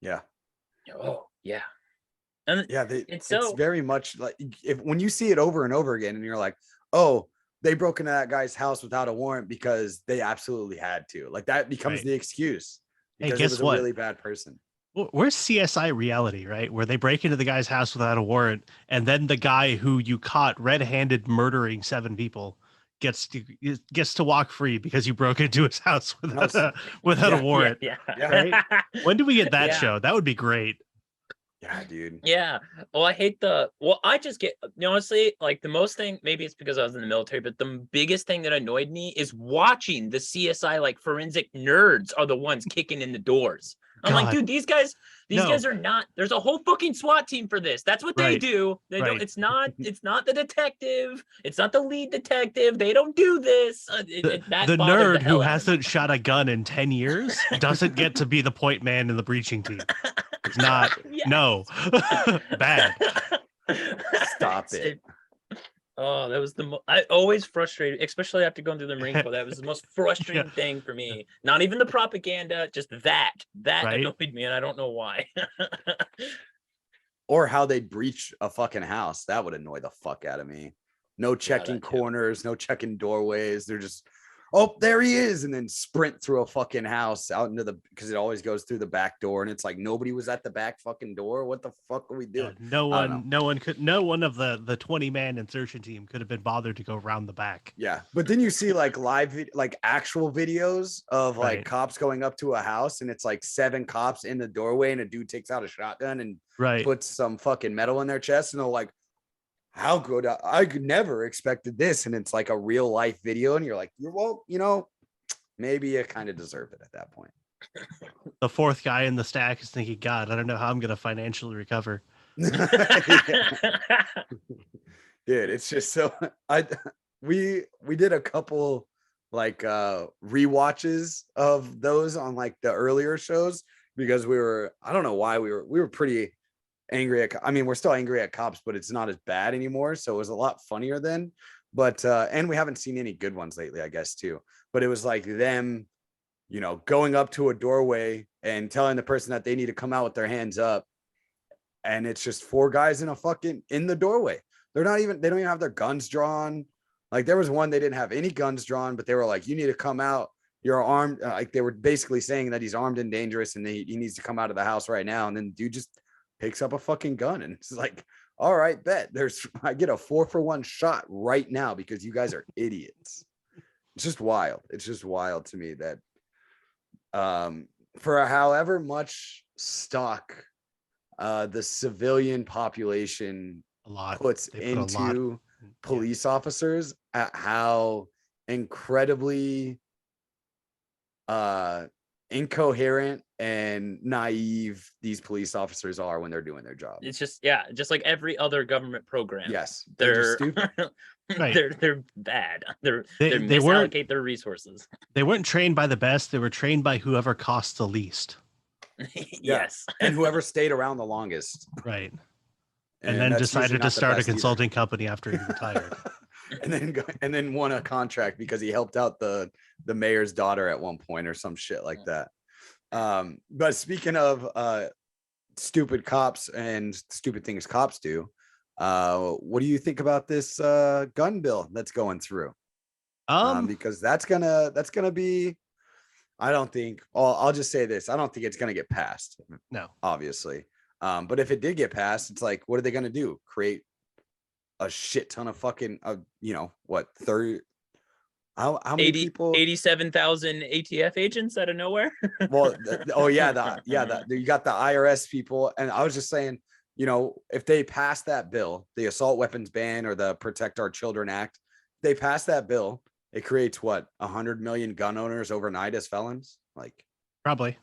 Yeah. Oh yeah. And Yeah, it's it's very much like, when you see it over and over again and you're like, oh, they broke into that guy's house without a warrant because they absolutely had to. Like, that becomes Right. the excuse Hey, because it guess was what? a really bad person. Where's CSI reality, right? Where they break into the guy's house without a warrant, and then the guy who you caught red-handed murdering 7 people gets to walk free because you broke into his house without a warrant. Yeah. Right? When do we get that Yeah. show? That would be great. Yeah, dude. Yeah. Well, I just get, honestly, like, the most thing, maybe it's because I was in the military, but the biggest thing that annoyed me is watching the CSI, like, forensic nerds are the ones kicking in the doors. I'm like, God. dude, these guys No. are not, there's a whole fucking SWAT team for this. That's what they Right. do. They Right. don't, it's not the detective. It's not the lead detective. They don't do this. The That bothered nerd the hell who out of me. hasn't shot a gun in 10 years doesn't get to be the point man in the breaching team. It's not. Yes. No. Bad. Stop it. Oh, that was I always frustrated, especially after going through the Marine Corps. That was the most frustrating thing for me. Not even the propaganda, just that Right. annoyed me, and I don't know why. Or how they'd breach a fucking house. That would annoy the fuck out of me. No checking that too. corners, no checking doorways. They're just, oh, there he is, and then sprint through a fucking house out into because it always goes through the back door, and it's like nobody was at the back fucking door. What the fuck are we doing? No one of the 20-man insertion team could have been bothered to go around the back. Yeah, but then you see like actual videos of like Right. cops going up to a house, and it's like 7 cops in the doorway, and a dude takes out a shotgun and Right. puts some fucking metal in their chest, and they're like, how good, I could never expected this. And it's like a real life video, and you're like, maybe you kind of deserve it at that point. The 4th guy in the stack is thinking, God, I don't know how I'm going to financially recover. Dude, it's just so we did a couple like rewatches of those on like the earlier shows, because I don't know why we were pretty angry at, we're still angry at cops, but it's not as bad anymore, so it was a lot funnier then. But and we haven't seen any good ones lately, I guess, too. But it was like them, going up to a doorway and telling the person that they need to come out with their hands up, and it's just 4 guys in the doorway. They don't even have their guns drawn. Like, there was one, they didn't have any guns drawn, but they were like, you need to come out, you're armed. Like, they were basically saying that he's armed and dangerous, and he needs to come out of the house right now. And then dude just picks up a fucking gun, and it's like, all right, bet I get a 4-for-1 shot right now because you guys are idiots. It's just wild. It's just wild to me that for however much stock the civilian population puts into police officers, at how incredibly incoherent and naive these police officers are when they're doing their job. It's just like every other government program. Yes, they're stupid. Right. They're bad. They they weren't misallocate their resources. They weren't trained by the best. They were trained by whoever costs the least. Yes. And whoever stayed around the longest. Right. And then that's decided usually to not the start a best either. consulting company after he retired. and then won a contract because he helped out the mayor's daughter at one point or some shit like that. But speaking of stupid cops and stupid things cops do, what do you think about this gun bill that's going through? Because that's gonna be, I don't think, I'll just say this, I don't think it's gonna get passed. No, obviously. But if it did get passed, it's like, what are they gonna do? Create a shit ton of fucking 30, how many people? 87,000 ATF agents out of nowhere. Well, you got the IRS people, and I was just saying, if they pass that bill, the assault weapons ban or the Protect Our Children Act, they pass that bill, it creates what, 100 million gun owners overnight as felons. Like, Probably.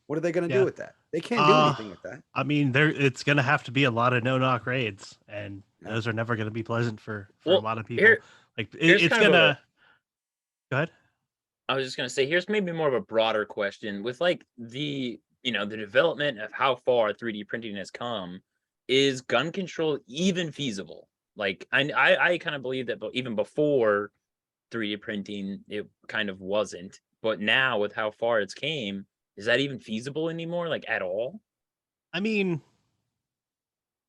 what are they going to Yeah. do with that? They can't do anything with that. I mean, it's going to have to be a lot of no-knock raids, and Yeah. those are never going to be pleasant for a Well, lot of people. here- Like, here's it's kind of gonna. Go ahead. I was just gonna say, here's maybe more of a broader question with like the the development of how far 3D printing has come. Is gun control even feasible? Like, I kind of believe that, but even before 3D printing, it kind of wasn't. But now with how far it's came, is that even feasible anymore? Like at all? I mean,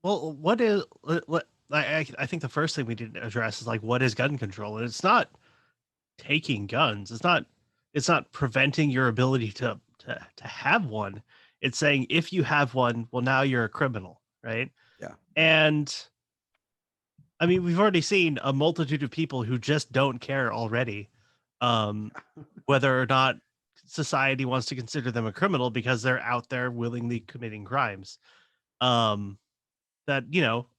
well, what is what? I think the first thing we did address is like, what is gun control? And it's not taking guns. It's not preventing your ability to have one. It's saying if you have one, well, now you're a criminal, right? Yeah. And I mean, we've already seen a multitude of people who just don't care already, whether or not society wants to consider them a criminal because they're out there willingly committing crimes. That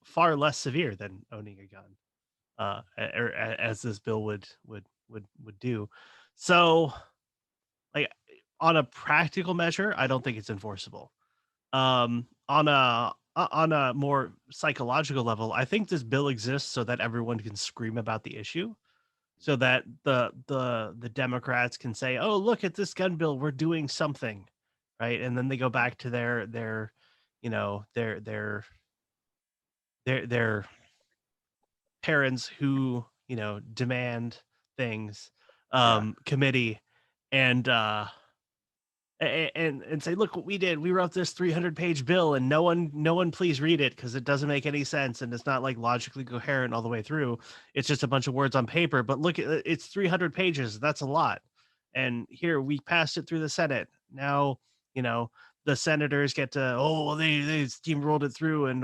far less severe than owning a gun, as this bill would do. So, like, on a practical measure, I don't think it's enforceable. On a more psychological level, I think this bill exists so that everyone can scream about the issue, so that the Democrats can say, "Oh, look at this gun bill, we're doing something," right? And then they go back to their parents who demand things, committee, and and say, look what we did, we wrote this 300-page bill and no one please read it because it doesn't make any sense and it's not like logically coherent all the way through. It's just a bunch of words on paper, but look, it's 300 pages, that's a lot. And here, we passed it through the Senate. Now the senators get to, oh well, they steamrolled it through, and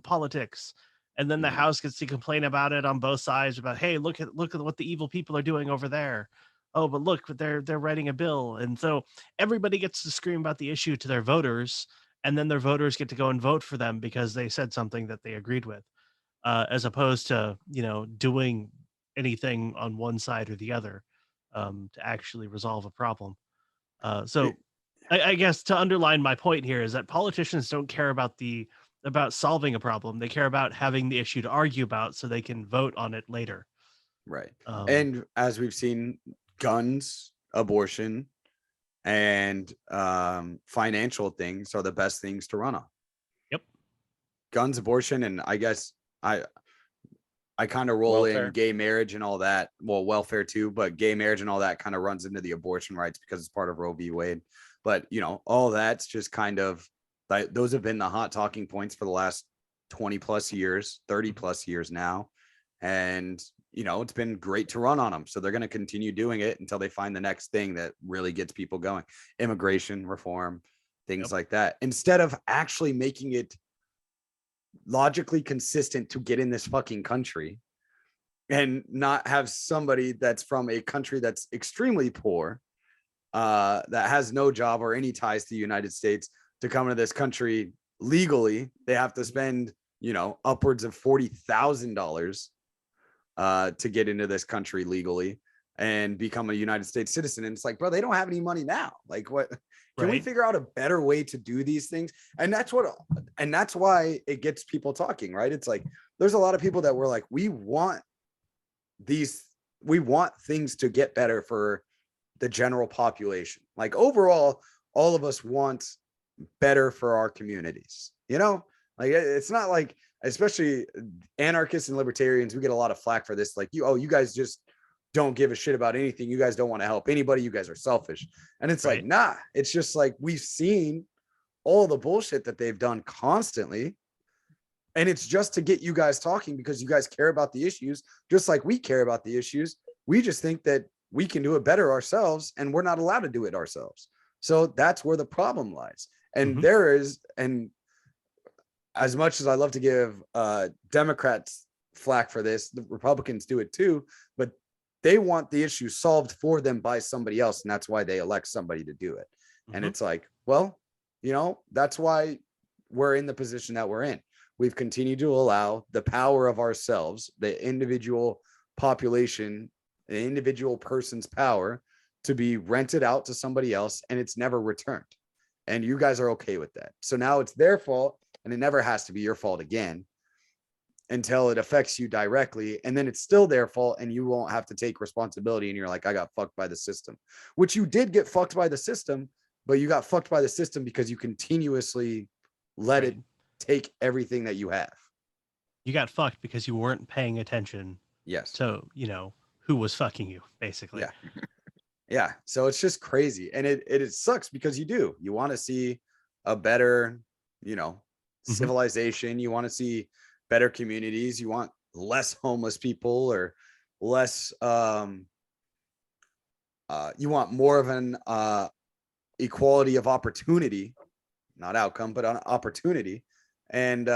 politics. And then the House gets to complain about it on both sides about, hey, look at what the evil people are doing over there. Oh, but look, they're writing a bill. And so everybody gets to scream about the issue to their voters, and then their voters get to go and vote for them because they said something that they agreed with, as opposed to doing anything on one side or the other to actually resolve a problem. So I guess to underline my point here is that politicians don't care about solving a problem. They care about having the issue to argue about so they can vote on it later. Right. And as we've seen, guns, abortion, and financial things are the best things to run on. Yep. Guns, abortion, and I guess I kind of roll Welfare. in gay marriage and all that. Well, welfare too, but gay marriage and all that kind of runs into the abortion rights because it's part of Roe v. Wade. But all that's just kind of like, those have been the hot talking points for the last 20 plus years, 30 plus years now. And it's been great to run on them. So they're going to continue doing it until they find the next thing that really gets people going. Immigration reform, things like that, instead of actually making it logically consistent to get in this fucking country and not have somebody that's from a country that's extremely poor, that has no job or any ties to the United States, to come into this country legally. They have to spend, upwards of $40,000 to get into this country legally and become a United States citizen. And it's like, bro, they don't have any money now. Like, what can we figure out a better way to do these things? And that's why it gets people talking, right? It's like, there's a lot of people that were like, we want things to get better for the general population. Like, overall, all of us want better for our communities, like, it's not like, especially anarchists and libertarians, we get a lot of flack for this. Like, you guys just don't give a shit about anything. You guys don't want to help anybody. You guys are selfish. And it's like, nah, it's just like, we've seen all the bullshit that they've done constantly. And it's just to get you guys talking because you guys care about the issues, just like we care about the issues. We just think that we can do it better ourselves, and we're not allowed to do it ourselves. So that's where the problem lies. And and as much as I love to give Democrats flack for this, the Republicans do it too, but they want the issue solved for them by somebody else. And that's why they elect somebody to do it. And it's like, well, that's why we're in the position that we're in. We've continued to allow the power of ourselves, the individual population, an individual person's power to be rented out to somebody else, and it's never returned. And you guys are okay with that. So now it's their fault, and it never has to be your fault again until it affects you directly. And then it's still their fault, and you won't have to take responsibility. And you're like, I got fucked by the system, which you did get fucked by the system, but you got fucked by the system because you continuously let it take everything that you have. You got fucked because you weren't paying attention. Yes. So, who was fucking you, basically. Yeah. Yeah. So it's just crazy. And it sucks because you want to see a better, civilization. You want to see better communities. You want less homeless people, or less, you want more of an equality of opportunity, not outcome, but an opportunity. And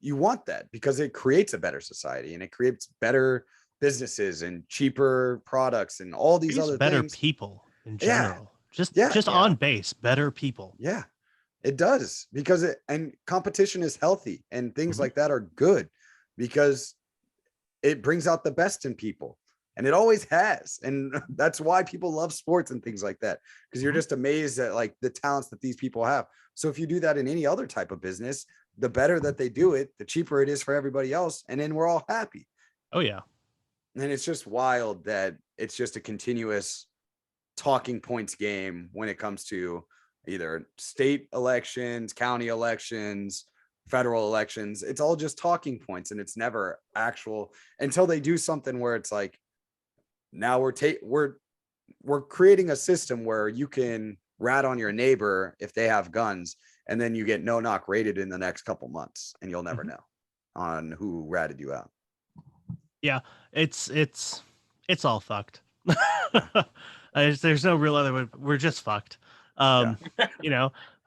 you want that because it creates a better society, and it creates better businesses and cheaper products and all these other better things. People in general. On base, better people. Yeah, it does, because and competition is healthy, and things like that are good because it brings out the best in people, and it always has. And that's why people love sports and things like that, because you're just amazed at like the talents that these people have. So if you do that in any other type of business, the better that they do it, the cheaper it is for everybody else, and then we're all happy. Oh yeah. And it's just wild that it's just a continuous talking points game when it comes to either state elections, county elections, federal elections. It's all just talking points, and it's never actual, until they do something where it's like, now we're creating a system where you can rat on your neighbor if they have guns, and then you get no knock rated in the next couple months, and you'll never know on who ratted you out. Yeah, it's all fucked. There's no real other way. We're just fucked. All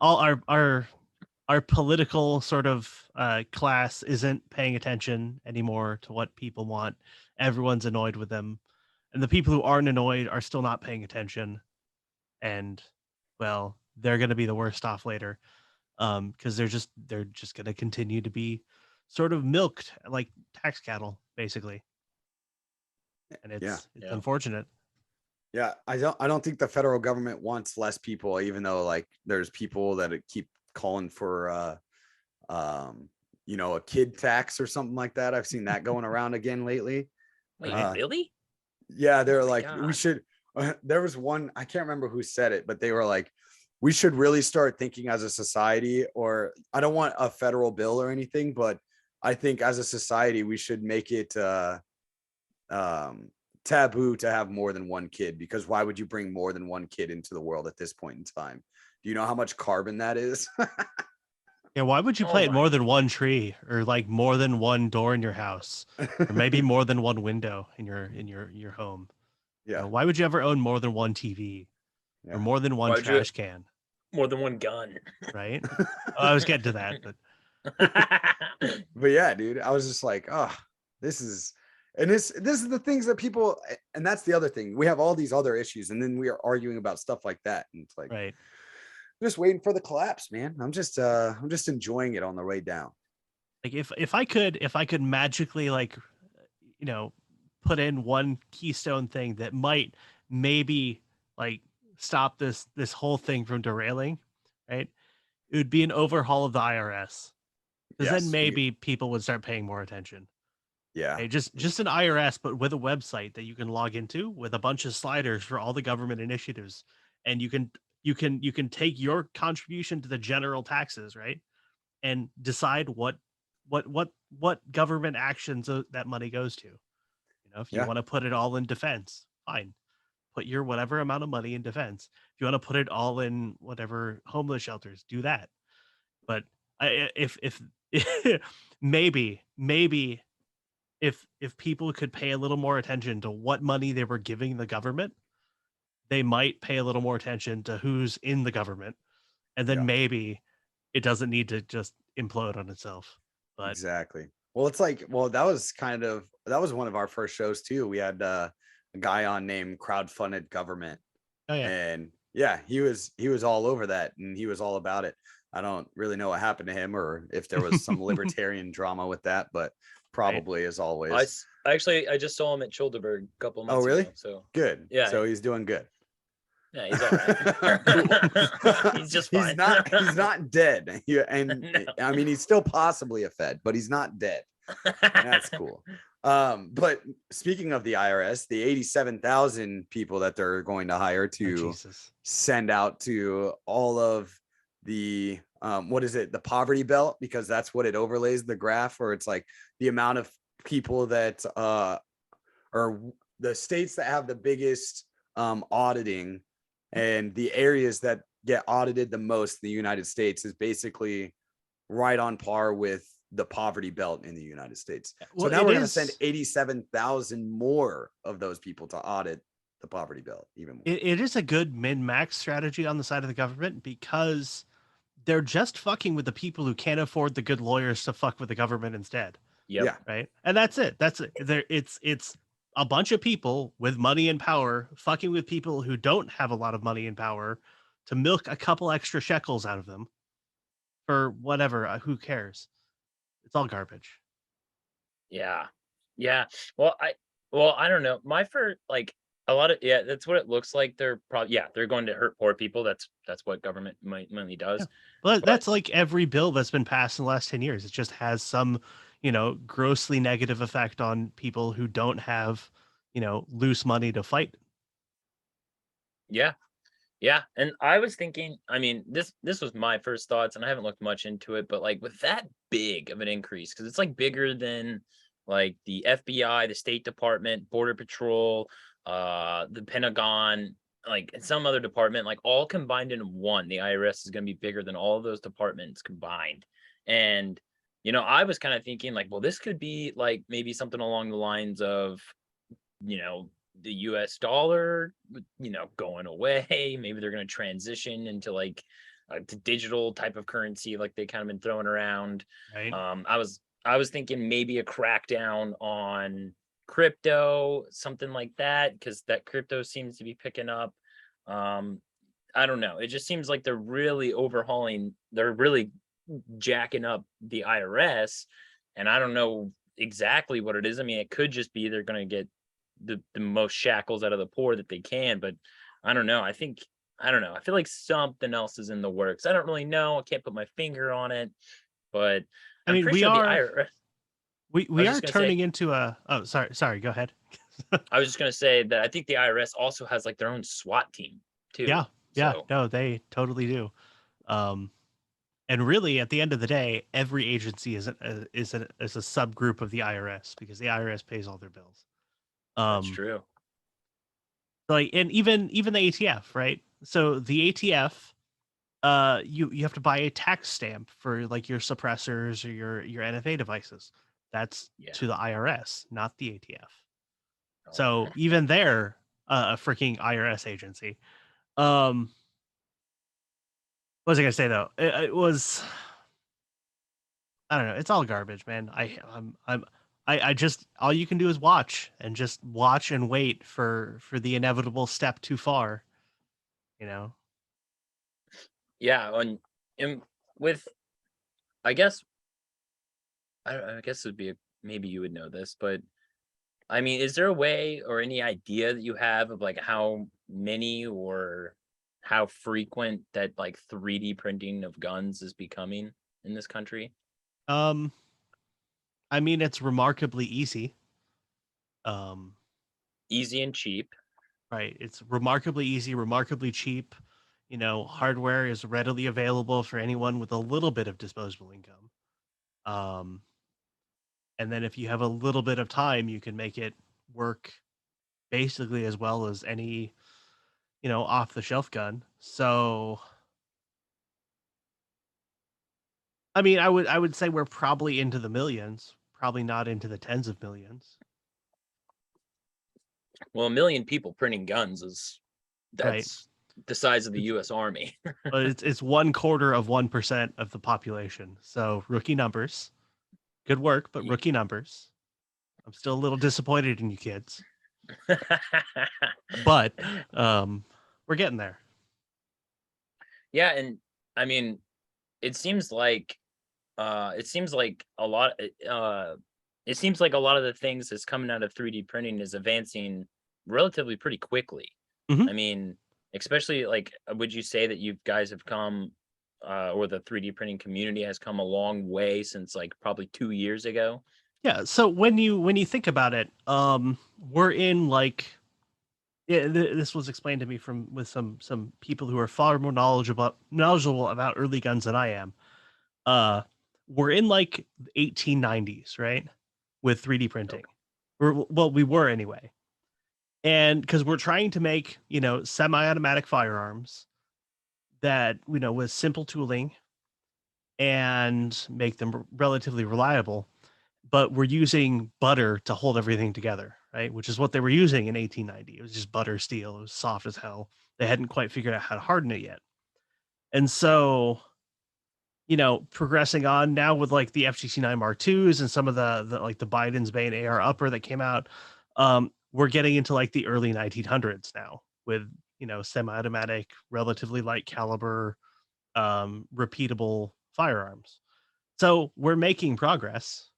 our political sort of class isn't paying attention anymore to what people want. Everyone's annoyed with them, and the people who aren't annoyed are still not paying attention. And well, they're going to be the worst off later, because they're just going to continue to be sort of milked like tax cattle, basically. And it's unfortunate. Yeah, I don't think the federal government wants less people, even though like there's people that keep calling for a kid tax or something like that. I've seen that going around again lately. Wait, really? Yeah, they're my like, God. we should. There was one, I can't remember who said it, but they were like, we should really start thinking as a society, or I don't want a federal bill or anything, but I think as a society we should make it taboo to have more than one kid, because why would you bring more than one kid into the world at this point in time? Do you know how much carbon that is? Yeah, why would you plant more than one tree, or like more than one door in your house, or maybe more than one window in your home? Yeah. Why would you ever own more than one TV, or more than one trash can? More than one gun. Right? I was getting to that, but but yeah, dude, I was just like, oh, this is the things that people, and that's the other thing. We have all these other issues, and then we are arguing about stuff like that, and it's like, right. Just waiting for the collapse, man. I'm just enjoying it on the way down. Like if I could magically, like, put in one keystone thing that might maybe like stop this whole thing from derailing, right? It would be an overhaul of the IRS, because then maybe people would start paying more attention. Yeah. Okay, just an IRS, but with a website that you can log into with a bunch of sliders for all the government initiatives, and you can take your contribution to the general taxes, right, and decide what government actions that money goes to. If you want to put it all in defense, fine, put your whatever amount of money in defense. If you want to put it all in whatever homeless shelters, do that. But if maybe if people could pay a little more attention to what money they were giving the government, they might pay a little more attention to who's in the government, and then maybe it doesn't need to just implode on itself. But exactly. Well, it's like, that was one of our first shows too. We had a guy on named Crowdfunded Government. Oh yeah. And yeah, he was all over that, and he was all about it. I don't really know what happened to him, or if there was some libertarian drama with that, but probably as always. Actually, I just saw him at Schulterberg a couple months Oh, really? ago. So Good. yeah, So he's doing good. yeah, he's all right. Cool. He's just fine. He's not dead. Yeah, and No. I mean he's still possibly a Fed, but he's not dead. That's cool. But speaking of the IRS, the 87,000 people that they're going to hire to send out to all of the what is it, the poverty belt, because that's what it overlays the graph, where it's like the amount of people that or the states that have the biggest auditing and the areas that get audited the most in the United States is basically right on par with the poverty belt in the United States. So now we're going to send 87,000 more of those people to audit the poverty belt even more. It is a good min-max strategy on the side of the government, because they're just fucking with the people who can't afford the good lawyers to fuck with the government instead. Yep. Yeah. Right. And that's it. That's it. It's a bunch of people with money and power fucking with people who don't have a lot of money and power to milk a couple extra shekels out of them for whatever. Who cares? It's all garbage. Yeah. Yeah. Well, I don't know. My first, like, a lot of, yeah, that's what it looks like. They're probably, yeah, they're going to hurt poor people. That's what government money does. Yeah. But that's like every bill that's been passed in the last 10 years. It just has some, grossly negative effect on people who don't have, loose money to fight. Yeah. Yeah. And I was thinking, I mean, this was my first thoughts, and I haven't looked much into it, but like with that big of an increase, because it's like bigger than like the FBI, the State Department, Border Patrol, the Pentagon, like some other department, like all combined in one. The IRS is going to be bigger than all of those departments combined. And I was kind of thinking like, well, this could be like maybe something along the lines of, the US dollar, going away. Maybe they're going to transition into like a digital type of currency, like they kind of been throwing around. Right. I was thinking maybe a crackdown on crypto, something like that, because that crypto seems to be picking up. I don't know. It just seems like they're really overhauling. They're really jacking up the IRS, and I don't know exactly what it is. I mean, it could just be they're going to get the most shackles out of the poor that they can, but I don't know. I don't know. I feel like something else is in the works. I don't really know. I can't put my finger on it, but I mean, we are turning into a. Oh, sorry. Go ahead. I was just gonna say that I think the IRS also has like their own SWAT team too. Yeah. So. No, they totally do. And really, at the end of the day, every agency is a subgroup of the IRS, because the IRS pays all their bills. That's true. Like, and even the ATF, right? So the ATF, you have to buy a tax stamp for like your suppressors or your NFA devices. That's to the IRS, not the ATF. Oh. So even they're a freaking IRS agency. What was I gonna say though? It was, I don't know. It's all garbage, man. I just, all you can do is watch and wait for the inevitable step too far, Yeah, and with, I guess it would be maybe you would know this, but I mean, is there a way or any idea that you have of like how many or how frequent that like 3D printing of guns is becoming in this country? I mean, it's remarkably easy. Easy and cheap. Right. It's remarkably easy, remarkably cheap. Hardware is readily available for anyone with a little bit of disposable income. And then if you have a little bit of time, you can make it work basically as well as any, off the shelf gun. So, I mean, I would say we're probably into the millions, probably not into the tens of millions. Well, 1 million people printing guns that's right. The size of the U.S. Army. But it's 1/4 of the population. So rookie numbers. Good work, but rookie numbers. I'm still a little disappointed in you kids. But we're getting there. Yeah, and I mean, it seems like a lot it seems like a lot of the things that's coming out of 3D printing is advancing relatively pretty quickly. Mhm. I mean, especially like, would you say that you guys have come, or the 3D printing community has come a long way since like probably 2 years ago? Yeah. So when you think about it, we're in like yeah, this was explained to me from with some people who are far more knowledgeable about early guns than I am. Uh, we're in like the 1890s, right? With 3D printing. Okay. Well, we were anyway. And because we're trying to make, semi-automatic firearms that, with simple tooling and make them relatively reliable, but we're using butter to hold everything together, right? Which is what they were using in 1890. It was just butter steel. It was soft as hell. They hadn't quite figured out how to harden it yet. And so, progressing on now with like the FGC9 Mark IIs and some of the like the Biden's Bane AR upper that came out, we're getting into like the early 1900s now with, semi-automatic, relatively light caliber, repeatable firearms. So we're making progress.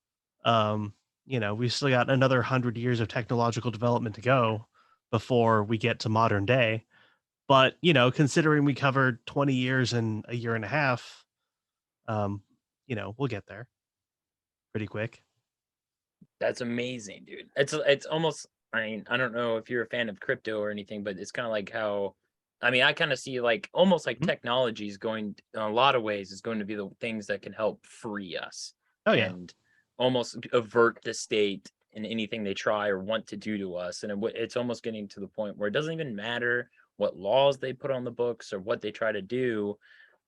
We've still got another 100 years of technological development to go before we get to modern day. But, considering we covered 20 years in a year and a half, we'll get there pretty quick. That's amazing, dude. It's almost, I mean, I don't know if you're a fan of crypto or anything, but it's kind of like how, I mean, I kind of see like almost like Mhm. technology is going in a lot of ways is going to be the things that can help free us Oh yeah. and almost avert the state in anything they try or want to do to us. And it's almost getting to the point where it doesn't even matter what laws they put on the books or what they try to do,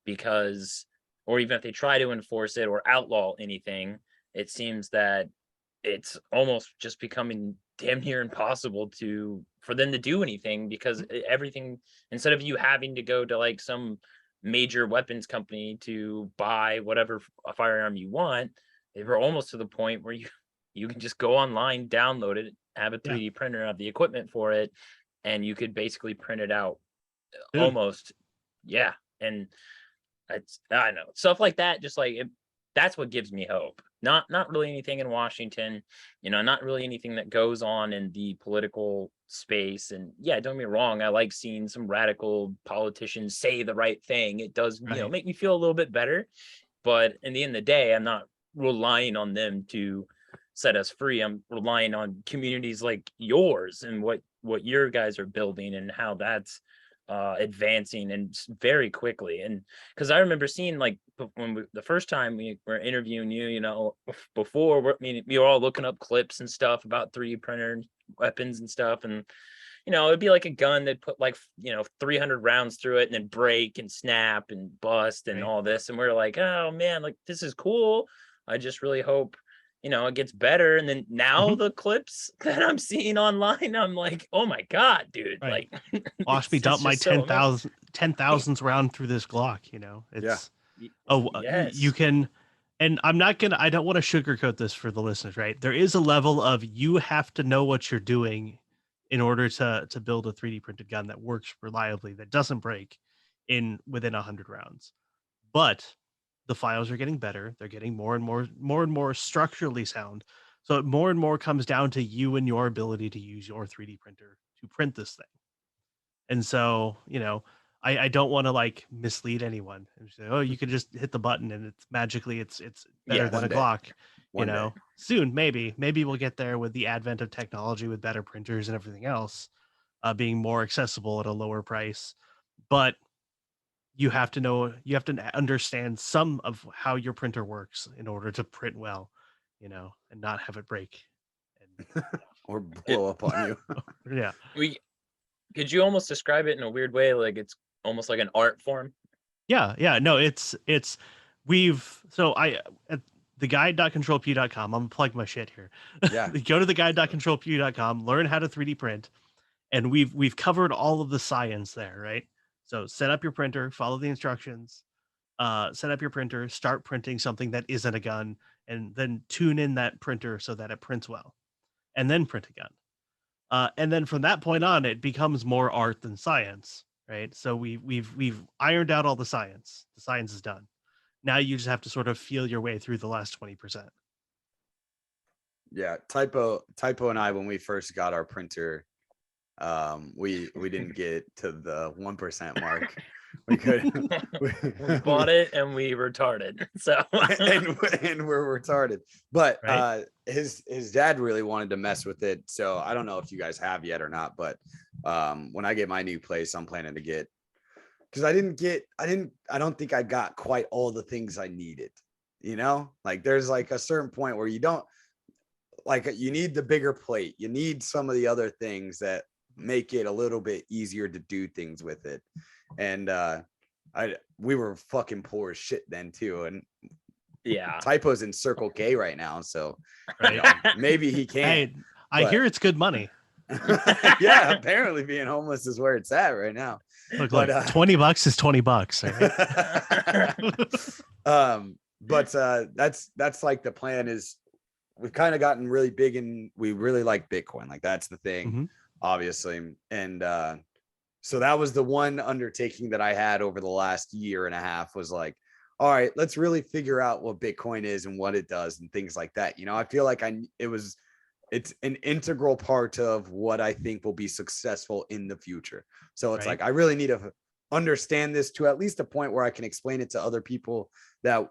because, or even if they try to enforce it or outlaw anything, it seems that it's almost just becoming damn near impossible for them to do anything, because everything, instead of you having to go to like some major weapons company to buy whatever a firearm you want, they were almost to the point where you can just go online, download it, have a Yeah. 3D printer, have the equipment for it, and you could basically print it out Soon. almost. Yeah. And I know stuff like that, just like that's what gives me hope. Not really anything in Washington, not really anything that goes on in the political space. And yeah, don't get me wrong, I like seeing some radical politicians say the right thing. It does, Right. make me feel a little bit better. But in the end of the day, I'm not relying on them to set us free. I'm relying on communities like yours and what your guys are building and how that's advancing and very quickly. And because I remember seeing like when the first time we were interviewing you, before we were all looking up clips and stuff about 3D printer weapons and stuff. And it'd be like a gun that put like 300 rounds through it and then break and snap and bust and Right. all this. And we're like, oh man, like this is cool. I just really hope it gets better. And then now Mhm. the clips that I'm seeing online, I'm like, oh my god, dude, Right. like Watch me it's dump my just so amazing. 10,000th round through this Glock. Yeah. It's you Yes. can, and I don't want to sugarcoat this for the listeners, right? There is a level of you have to know what you're doing in order to build a 3D printed gun that works reliably, that doesn't break within 100 rounds. But the files are getting better. They're getting more and more structurally sound. So it more and more comes down to you and your ability to use your 3D printer to print this thing. And so, I don't want to like mislead anyone and say, oh, you can just hit the button and it's magically it's better Yes. than One a day. Glock. One day. Soon, maybe we'll get there with the advent of technology with better printers and everything else, being more accessible at a lower price. But you have to understand some of how your printer works in order to print well, and not have it break. And Or It, blow up on you. yeah. we could you almost describe it in a weird way, like it's almost like an art form? Yeah. No, it's we've so I at the guide.controlpew.com. I'm gonna plug my shit here. Yeah. Go to the guide.controlpew.com, learn how to 3D print, and we've covered all of the science there, right? So set up your printer, follow the instructions, set up your printer, start printing something that isn't a gun, and then tune in that printer so that it prints well, and then print a gun. And then from that point on, it becomes more art than science, right? So we've ironed out all the science. The science is done. Now you just have to sort of feel your way through the last 20%. Yeah, typo and I, when we first got our printer, we didn't get to the 1% mark. We could We bought it and we retarded. So and we're retarded. But Right. his dad really wanted to mess with it. So I don't know if you guys have yet or not, but when I get my new place, I'm planning to get, because I don't think I got quite all the things I needed. You know, like there's like a certain point where you don't, like, you need the bigger plate. You need some of the other things that make it a little bit easier to do things with it. And we were fucking poor as shit then too. And yeah. Typo's in Circle K right now, so Right. maybe he can. Hey, I but- hear it's good money. Yeah, apparently being homeless is where it's at right now. Look, But, look, $20 is $20. Right? But that's like the plan is, we've kind of gotten really big and we really like Bitcoin. Like that's the thing, Mhm. obviously. And so that was the one undertaking that I had over the last year and a half, was like, all right, let's really figure out what Bitcoin is and what it does and things like that. You know, I feel like it's an integral part of what I think will be successful in the future. So it's Right. like, I really need to understand this to at least a point where I can explain it to other people that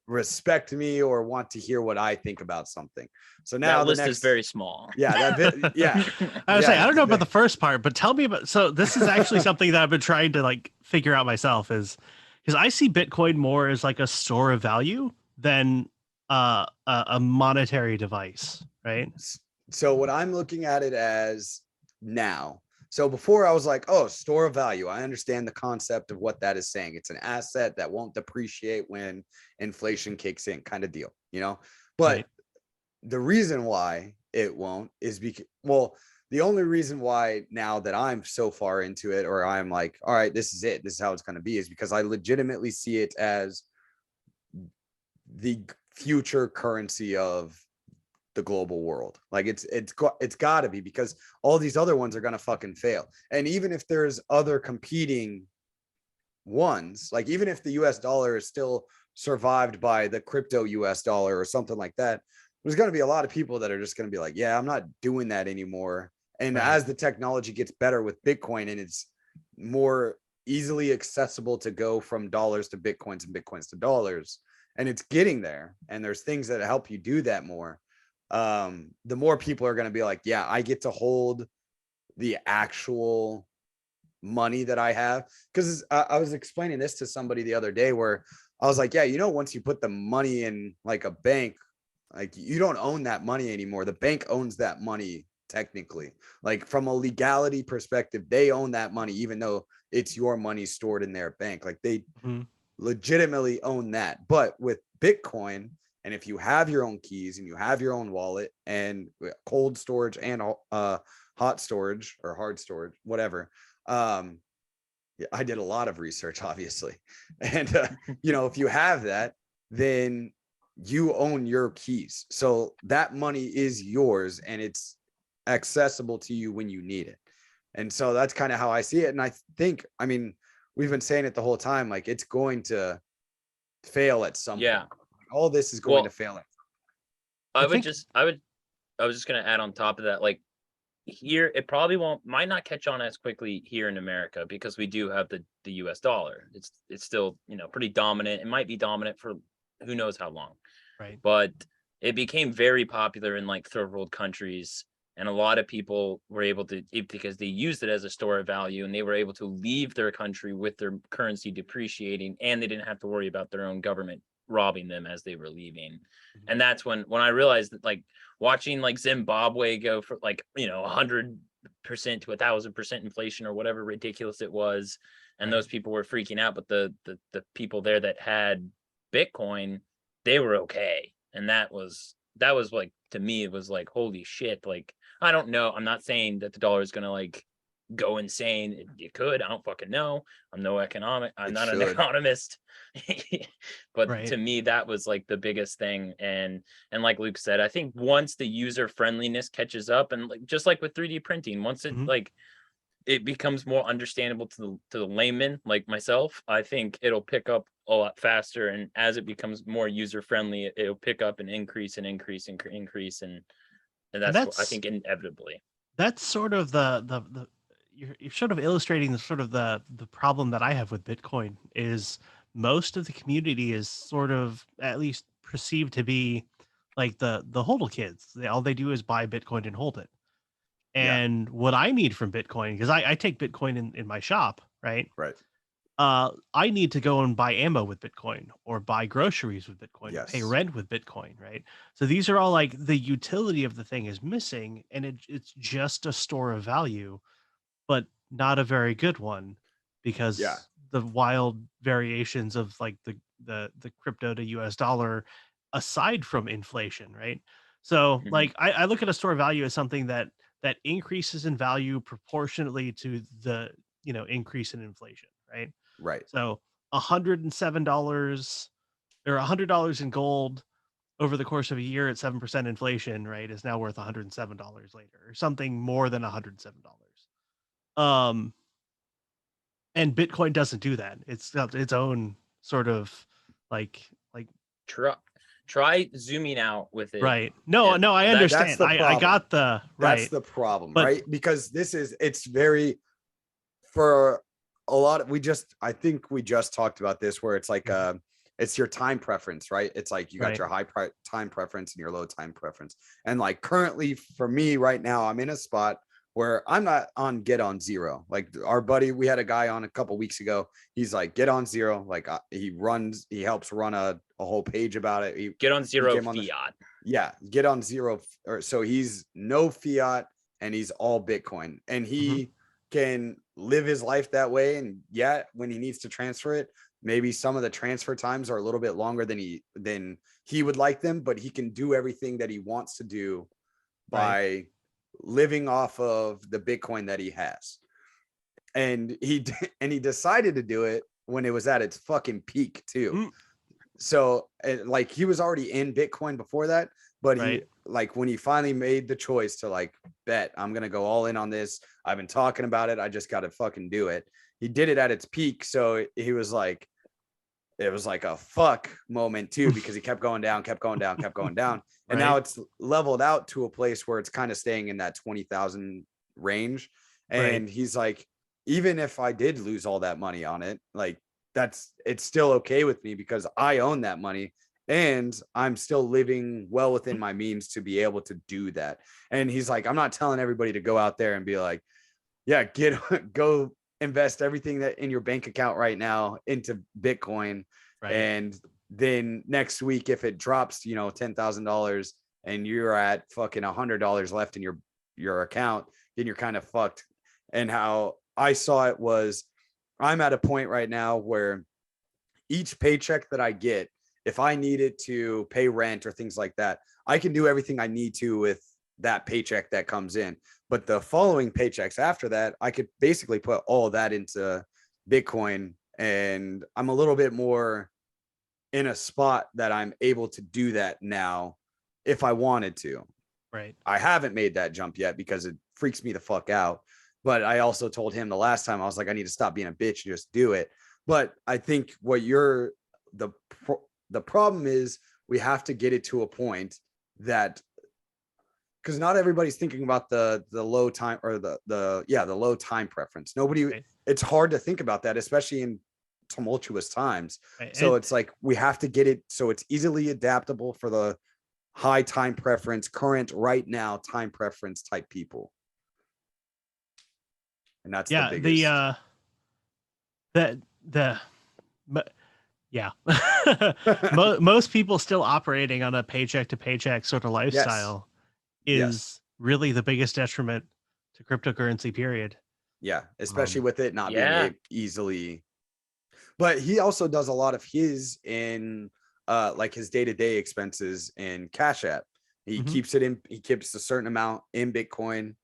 respect me or want to hear what I think about something. So now That the list next, is very small. yeah, yeah. I was saying, I don't know Yeah. about the first part, but tell me about, so this is actually something that I've been trying to like figure out myself, is because I see Bitcoin more as like a store of value than a monetary device, right? So what I'm looking at it as now. So before I was like, oh, store of value. I understand the concept of what that is saying. It's an asset that won't depreciate when inflation kicks in, kind of deal, you know? But Right. the reason why it won't is because, well, the only reason why now that I'm so far into it, or I'm like, all right, this is it, this is how it's going to be, is because I legitimately see it as the future currency of the global world. Like it's got to be, because all these other ones are going to fucking fail. And even if there's other competing ones, like even if the US dollar is still survived by the crypto US dollar or something like that, there's going to be a lot of people that are just going to be like, yeah, I'm not doing that anymore. And Right. as the technology gets better with Bitcoin and it's more easily accessible to go from dollars to Bitcoins and Bitcoins to dollars, and it's getting there, and there's things that help you do that more, the more people are going to be like, yeah, I get to hold the actual money that I have. Because I was explaining this to somebody the other day, where I was like, yeah, you know, once you put the money in like a bank, like you don't own that money anymore. The bank owns that money technically. Like from a legality perspective, they own that money, even though it's your money stored in their bank. Like they Mhm. legitimately own that. But with Bitcoin, and if you have your own keys and you have your own wallet and cold storage and hot storage or hard storage, whatever, yeah, I did a lot of research, obviously. And, you know, if you have that, then you own your keys. So that money is yours and it's accessible to you when you need it. And so that's kind of how I see it. And I think, I mean, we've been saying it the whole time, like it's going to fail at some Yeah. point. All this is going Well, to fail at. I think- was just gonna add on top of that, like here it probably might not catch on as quickly here in America because we do have the US dollar. It's still, you know, pretty dominant. It might be dominant for who knows how long. Right. But it became very popular in like third world countries, and a lot of people were able to, because they used it as a store of value, and they were able to leave their country with their currency depreciating, and they didn't have to worry about their own government robbing them as they were leaving. And that's when I realized that, like, watching like Zimbabwe go for like, you know, 100% to 1,000% inflation or whatever ridiculous it was, and those people were freaking out, but the people there that had Bitcoin, they were okay. And that was like, to me, it was like, holy shit. Like, I don't know, I'm not saying that the dollar is gonna like go insane. It could, I don't fucking know. I'm not an economist. But Right. to me, that was like the biggest thing. And like Luke said, I think once the user friendliness catches up, and like just like with 3D printing, once it Mhm. like it becomes more understandable to the layman like myself, I think it'll pick up a lot faster, and as it becomes more user friendly, it'll pick up and increase and increase and increase, and that's what I think inevitably. That's sort of the you're sort of illustrating the problem that I have with Bitcoin is most of the community is sort of at least perceived to be like the hodl kids. All they do is buy Bitcoin and hold it. And what I need from Bitcoin, because I take Bitcoin in my shop, right? Right. I need to go and buy ammo with Bitcoin or buy groceries with Bitcoin, or pay Yes. rent with Bitcoin, right? So these are all like the utility of the thing is missing, and it's just a store of value, but not a very good one, because Yeah. the wild variations of like the crypto to US dollar aside from inflation, right? So Mhm. like I look at a store of value as something that increases in value proportionately to the increase in inflation, right? Right. So $107 or $100 in gold over the course of a year at 7% inflation, right, is now worth $107 later, or something more than $107. Um, and Bitcoin doesn't do that. It's got its own sort of like Try zooming out with it. right. No, I That's understand. the I got the That's right. the problem, But right? Because it's very, for a lot of, I think we just talked about this, where it's like it's your time preference, right? It's like you got right. your time preference and your low time preference. And like currently for me right now, I'm in a spot where I'm not on get on zero. Like our buddy, we had a guy on a couple weeks ago. He's like, get on zero. Like he helps run a whole page about it. Get on zero came on fiat. get on zero. So he's no fiat and he's all Bitcoin, and he can live his life that way. And when he needs to transfer it, maybe some of the transfer times are a little bit longer than he would like them, but he can do everything that he wants to do by living off of the Bitcoin that he has. And he decided to do it when it was at its fucking peak too. So like he was already in Bitcoin before that, but he like when he finally made the choice to like bet I'm gonna go all in on this, I've been talking about it, I just gotta fucking do it. He did it at its peak, so he was like, it was like a fuck moment too, because he kept going down, and now it's leveled out to a place where it's kind of staying in that 20,000 range. And he's like, even if I did lose all that money on it, like it's still okay with me because I own that money and I'm still living well within my means to be able to do that. And he's like, I'm not telling everybody to go out there and be like, yeah, go invest everything that in your bank account right now into Bitcoin. And then next week, if it drops, $10,000 and you're at fucking $100 left in your account, then you're kind of fucked. And how I saw it was, I'm at a point right now where each paycheck that I get, if I needed to pay rent or things like that, I can do everything I need to with that paycheck that comes in. But the following paychecks after that, I could basically put all of that into Bitcoin. And I'm a little bit more in a spot that I'm able to do that now if I wanted to. I haven't made that jump yet because it freaks me the fuck out. But I also told him the last time, I was like, I need to stop being a bitch and just do it. But I think the problem is we have to get it to a point that, because not everybody's thinking about the low time or the low time preference. Nobody, it's hard to think about that, especially in tumultuous times. So it's like we have to get it so it's easily adaptable for the high time preference, current right now time preference type people. And that's the biggest. Most people still operating on a paycheck to paycheck sort of lifestyle is really the biggest detriment to cryptocurrency, period. Yeah, especially with it not being easily. But he also does a lot of his in like his day-to-day expenses in Cash App. He keeps a certain amount in Bitcoin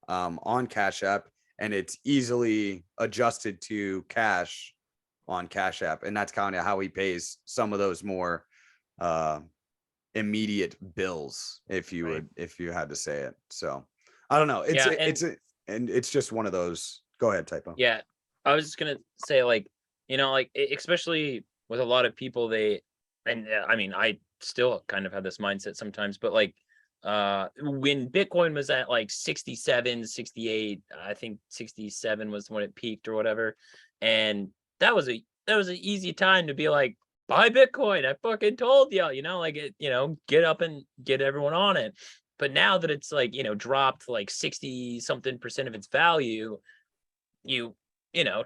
on Cash App, and it's easily adjusted to cash on Cash App. And that's kind of how he pays some of those more immediate bills, if you had to say it. So I don't know. It's just one of those. Go ahead, Typo. Yeah, I was just gonna say, like, especially with a lot of people, I mean, I still kind of have this mindset sometimes, but like when Bitcoin was at like 67, 68, I think 67 was when it peaked or whatever, and that was an easy time to be like, buy Bitcoin. I fucking told you, like it, get up and get everyone on it. But now that it's like, dropped like 60 something % of its value,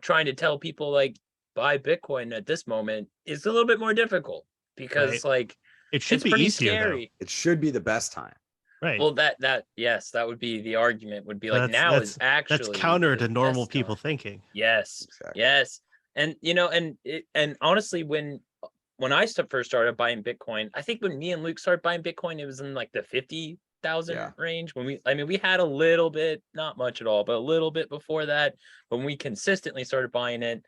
trying to tell people like buy Bitcoin at this moment is a little bit more difficult because like it should it's be pretty easier, scary. It should be the best time. Right. Well, yes, that would be the argument. Would be like is actually that's counter to the normal best people time. thinking. Yes, Exactly. yes, and and honestly, when I first started buying Bitcoin, I think when me and Luke started buying Bitcoin, it was in like the 50,000 range. When we had a little bit, not much at all, but a little bit before that. When we consistently started buying it,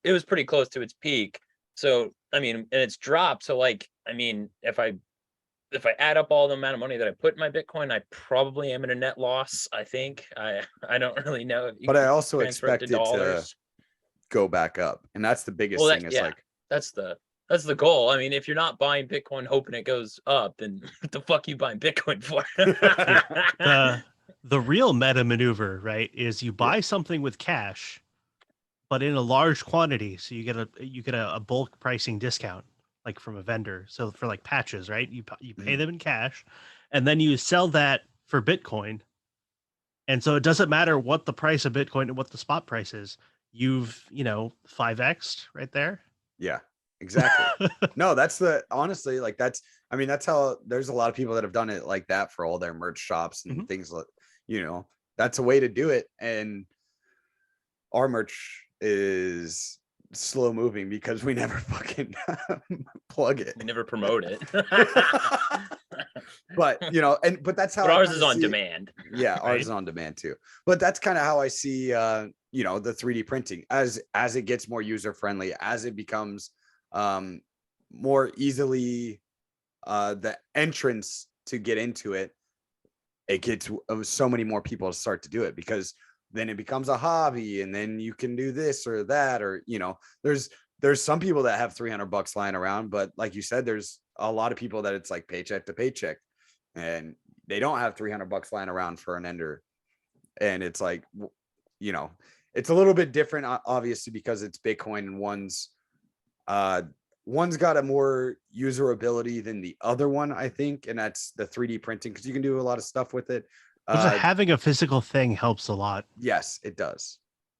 it was pretty close to its peak. So I mean, and it's dropped. So like, I mean, if I add up all the amount of money that I put in my Bitcoin, I probably am in a net loss. I think I don't really know if you But I can also transfer it to expect it to dollars. go back up, and that's the biggest Well, thing. Is like that's the goal. I mean, if you're not buying Bitcoin hoping it goes up, then what the fuck you buying Bitcoin for? The real meta maneuver, right, is you buy something with cash, but in a large quantity, so you get a bulk pricing discount, like from a vendor. So for like patches, right, you pay them in cash, and then you sell that for Bitcoin, and so it doesn't matter what the price of Bitcoin and what the spot price is. You've 5x'd right there. Yeah, exactly. No, that's honestly, like I mean, that's how there's a lot of people that have done it like that for all their merch shops and things like, that's a way to do it. And our merch is slow moving because we never fucking plug it. We never promote it. But but that's how but ours is on demand. Yeah, ours is on demand too. But that's kind of how I see the 3D printing as it gets more user friendly, as it becomes more easily the entrance to get into it. It gets so many more people to start to do it, because then it becomes a hobby, and then you can do this or that, or there's some people that have $300 lying around, but like you said, there's a lot of people that it's like paycheck to paycheck, and they don't have $300 lying around for an ender. And it's like, it's a little bit different, obviously, because it's Bitcoin, and one's got a more user ability than the other one, I think, and that's the 3D printing, because you can do a lot of stuff with it. Having a physical thing helps a lot. Yes, it does.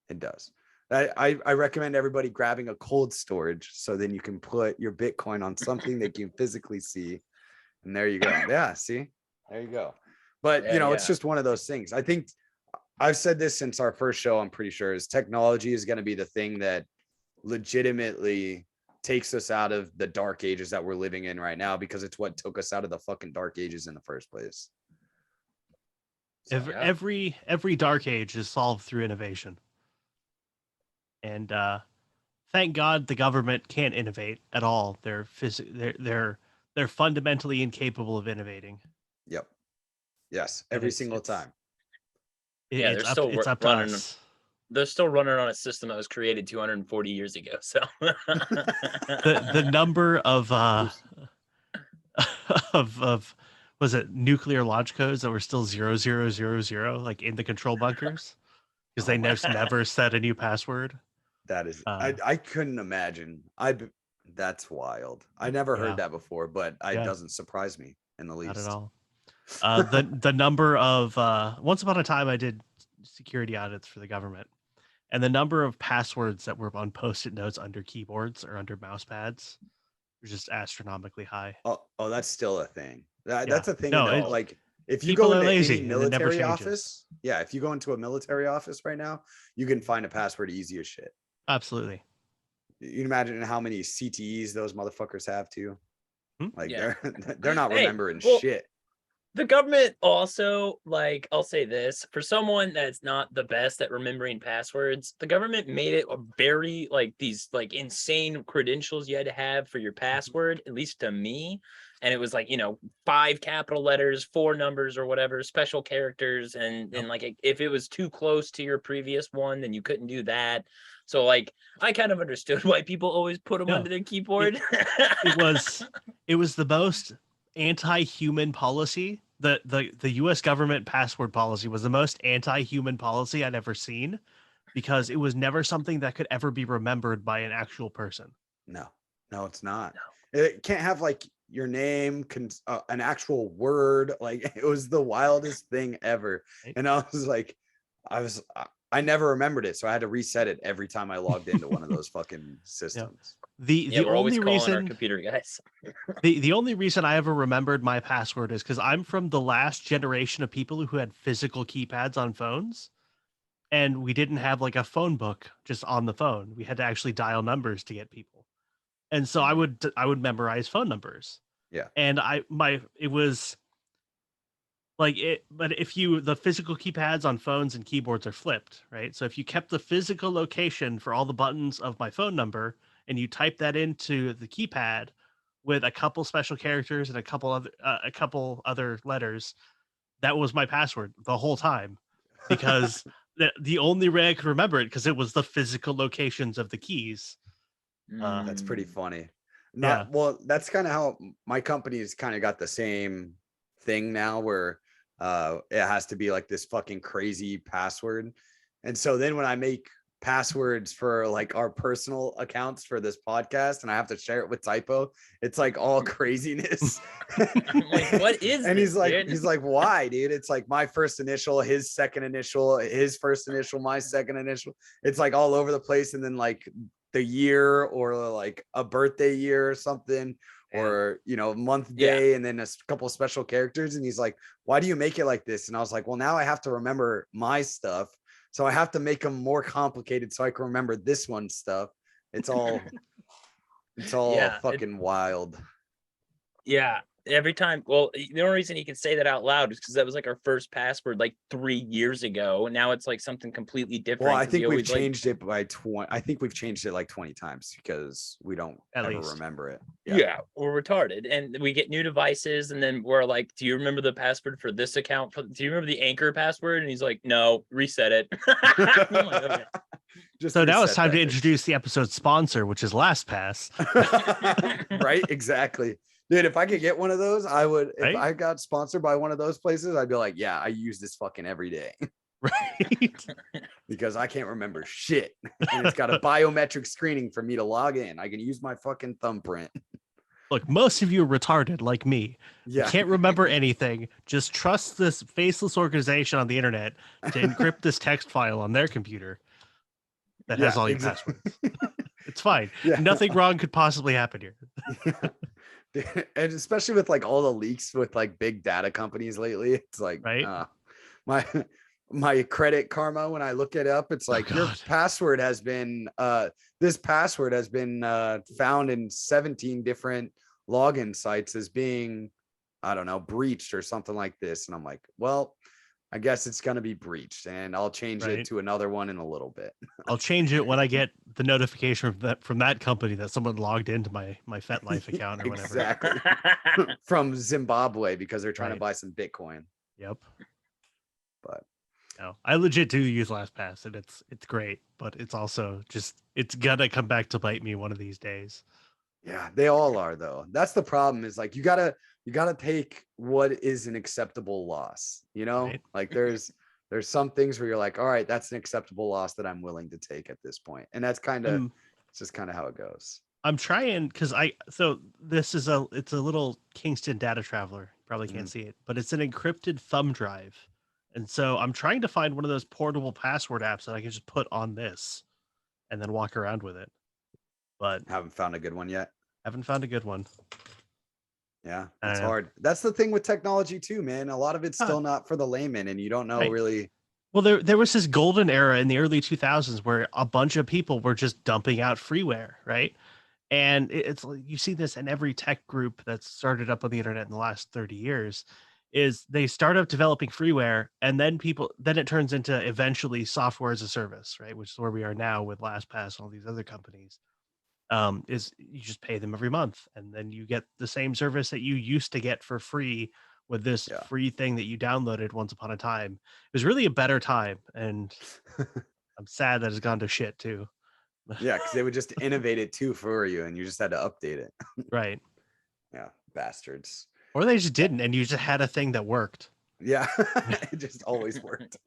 It does. I recommend everybody grabbing a cold storage, so then you can put your Bitcoin on something that you can physically see. And there you go. Yeah, see? There you go. But, it's just one of those things. I think I've said this since our first show, I'm pretty sure, is technology is going to be the thing that legitimately takes us out of the dark ages that we're living in right now, because it's what took us out of the fucking dark ages in the first place. So, every dark age is solved through innovation. And thank God the government can't innovate at all. They're fundamentally incapable of innovating. Yep. Yes, every single time. They're still running. They're still running on a system that was created 240 years ago. So the number of was it nuclear launch codes that were still 0000 like in the control bunkers, because they never set a new password. That is, I couldn't imagine. That's wild. I never heard that before, but it doesn't surprise me in the least. Not at all. The number of once upon a time I did security audits for the government, and the number of passwords that were on post-it notes under keyboards or under mouse pads was just astronomically high. Oh, that's still a thing. That's a thing. No, like if you go into any military office, changes. if you go into a military office right now, you can find a password easy as shit. Absolutely. You can imagine how many CTEs those motherfuckers have too. Like they're not remembering shit. The government also, like, I'll say this, for someone that's not the best at remembering passwords, the government made it a very, like, these, like, insane credentials you had to have for your password, at least to me. And it was like, 5 capital letters, 4 numbers or whatever, special characters. And like, if it was too close to your previous one, then you couldn't do that. So, like, I kind of understood why people always put them No, under their keyboard. It was the most anti-human policy. The US government password policy was the most anti-human policy I'd ever seen, because it was never something that could ever be remembered by an actual person. No, it's not. It can't have like your name, an actual word. Like, it was the wildest thing ever. Right. And I was like, I never remembered it, so I had to reset it every time I logged into one of those fucking systems. The we're always only calling our reason computer guys. the only reason I ever remembered my password is because I'm from the last generation of people who had physical keypads on phones, and we didn't have like a phone book just on the phone. We had to actually dial numbers to get people, and so I would memorize phone numbers. Yeah, and it was like it, but if the physical keypads on phones and keyboards are flipped, right? So if you kept the physical location for all the buttons of my phone number and you type that into the keypad with a couple special characters and a couple other letters, that was my password the whole time, because the only way I could remember it, because it was the physical locations of the keys. That's pretty funny. Yeah. Well, that's kind of how my company's kind of got the same thing now, where it has to be like this fucking crazy password. And so then when I make passwords for like our personal accounts for this podcast and I have to share it with Typo, it's like all craziness. Like, what is and this, he's like, why, dude? It's like my first initial, his second initial, his first initial, my second initial. It's like all over the place. And then like the year, or like a birthday year or something, or month, day, and then a couple of special characters. And he's like, why do you make it like this? And I was like, well, now I have to remember my stuff, so I have to make them more complicated so I can remember this one stuff. It's all fucking wild. Yeah, every time. Well, the only reason he can say that out loud is because that was like our first password like 3 years ago, and now it's like something completely different. Well, I think we've changed it by 20. I think we've changed it like 20 times because we don't ever remember it. Yeah, we're retarded, and we get new devices, and then we're like, "Do you remember the password for this account? Do you remember the Anchor password?" And he's like, "No, reset it." I'm like, okay. So now it's time to introduce the episode's sponsor, which is LastPass. Right? Exactly. Dude, if I could get one of those, I would. If I got sponsored by one of those places, I'd be like, yeah, I use this fucking every day. Right. Because I can't remember shit. And it's got a biometric screening for me to log in. I can use my fucking thumbprint. Look, most of you are retarded like me. Yeah. You can't remember anything. Just trust this faceless organization on the internet to encrypt this text file on their computer that has all your passwords. It's fine. Yeah. Nothing wrong could possibly happen here. And especially with like all the leaks with like big data companies lately, it's like, right? My Credit Karma, when I look it up, it's like, your password has been this password has been found in 17 different login sites as being, I don't know, breached or something like this. And I'm like, well, I guess it's going to be breached, and I'll change it to another one in a little bit. I'll change it when I get the notification from that company that someone logged into my FetLife account or whatever. Exactly. From Zimbabwe, because they're trying to buy some Bitcoin. Yep. But no, I legit do use LastPass, and it's great, but it's also just, it's gonna come back to bite me one of these days. Yeah, they all are, though. That's the problem, is like you gotta take what is an acceptable loss, Right. like there's some things where you're like, all right, that's an acceptable loss that I'm willing to take at this point. And that's kind of it's just kind of how it goes. I'm trying, because this is it's a little Kingston data traveler. You probably can't see it, but it's an encrypted thumb drive. And so I'm trying to find one of those portable password apps that I can just put on this and then walk around with it. But Haven't found a good one yet. Haven't found a good one. Yeah, it's hard. That's the thing with technology too, man. A lot of it's still not for the layman, and you don't know really. Well, there was this golden era in the early 2000s where a bunch of people were just dumping out freeware, right? And it's like, you see this in every tech group that's started up on the internet in the last 30 years. is they start up developing freeware, and then it turns into eventually software as a service, right? Which is where we are now with LastPass and all these other companies. Is you just pay them every month, and then you get the same service that you used to get for free with this free thing that you downloaded once upon a time. It was really a better time, and I'm sad that it's gone to shit too. Yeah, because they would just innovate it too for you, and you just had to update it. Right. Yeah, bastards. Or they just didn't, and you just had a thing that worked. Yeah, it just always worked.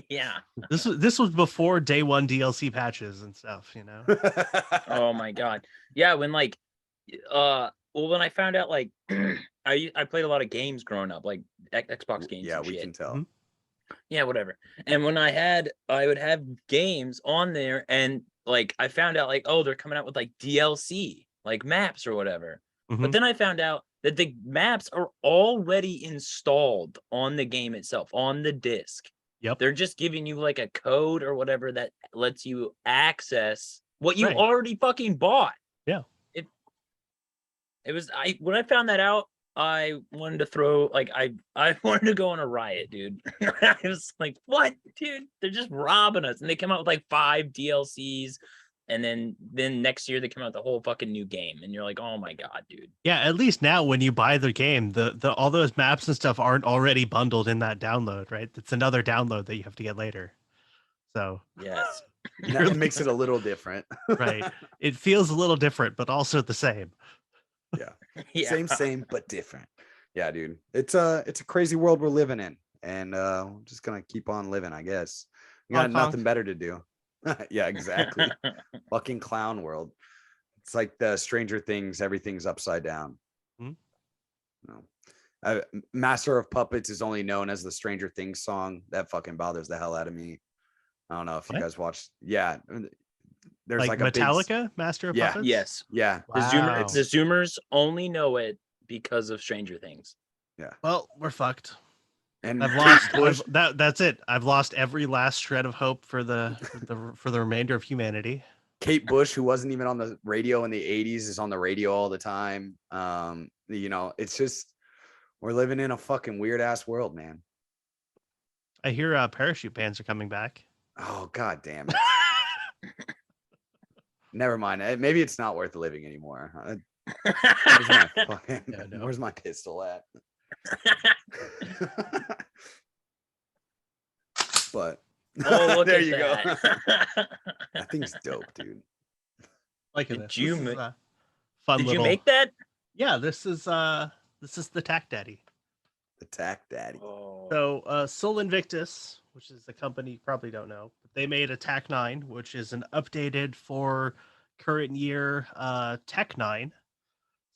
Yeah. This was before day one DLC patches and stuff, you know. Oh my god. Yeah, when like when I found out, like I played a lot of games growing up, like Xbox games. Yeah, and we shit. can tell. Mm-hmm. Yeah, whatever. And when I would have games on there, and like I found out like, oh, they're coming out with like DLC, like maps or whatever. Mm-hmm. But then I found out that the maps are already installed on the game itself, on the disc. Yep. They're just giving you like a code or whatever that lets you access what you Right. already fucking bought. Yeah. It was when I found that out, I wanted to throw like I wanted to go on a riot, dude. I was like, what, dude? They're just robbing us. And they come out with like 5 DLCs. And then next year they come out with the whole fucking new game, and you're like, oh my god, dude. Yeah, at least now when you buy the game, the all those maps and stuff aren't already bundled in that download, right? It's another download that you have to get later. So yes, it makes it a little different. Right. It feels a little different, but also the same. Yeah. Same, but different. Yeah, dude. It's a crazy world we're living in, and we're just gonna keep on living, I guess. We got nothing better to do. Yeah, exactly. Fucking clown world. It's like the Stranger Things, everything's upside down. No. Master of Puppets is only known as the Stranger Things song. That fucking bothers the hell out of me. I don't know if you guys watched. Yeah, there's like a Metallica, Master of Puppets. Yes. Yeah. Wow. The Zoomers only know it because of Stranger Things. Yeah. Well, we're fucked. And I've lost. That's it. I've lost every last shred of hope for the remainder of humanity. Kate Bush, who wasn't even on the radio in the 80s, is on the radio all the time. You know, it's just we're living in a fucking weird ass world, man. I hear parachute bands are coming back. Oh god damn it. Never mind. Maybe it's not worth living anymore. Where's my pistol at? But there you go. That thing's dope, dude. Like Did this. you This is ma- a fun Did little... you make that? Yeah, this is the Tac Daddy. The Tac Daddy. Oh. So Sol Invictus, which is a company you probably don't know, but they made a Tac 9, which is an updated for current year Tech 9.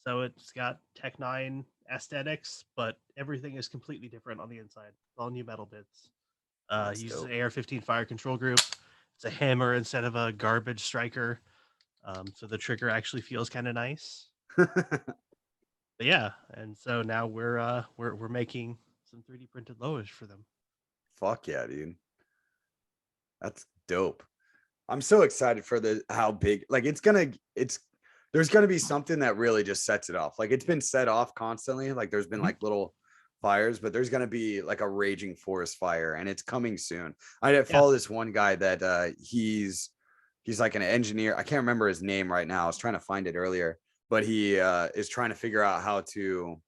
So it's got Tech 9 aesthetics, but everything is completely different on the inside. It's all new metal bits. Uses an AR-15 fire control group. It's a hammer instead of a garbage striker. So the trigger actually feels kind of nice. But yeah, and so now we're making some 3D printed lowers for them. Fuck yeah, dude. That's dope. I'm so excited for how big, like there's gonna be something that really just sets it off. Like it's been set off constantly. Like there's been like little fires, but there's gonna be like a raging forest fire, and it's coming soon. I follow this one guy that he's like an engineer. I can't remember his name right now. I was trying to find it earlier, but he is trying to figure out how to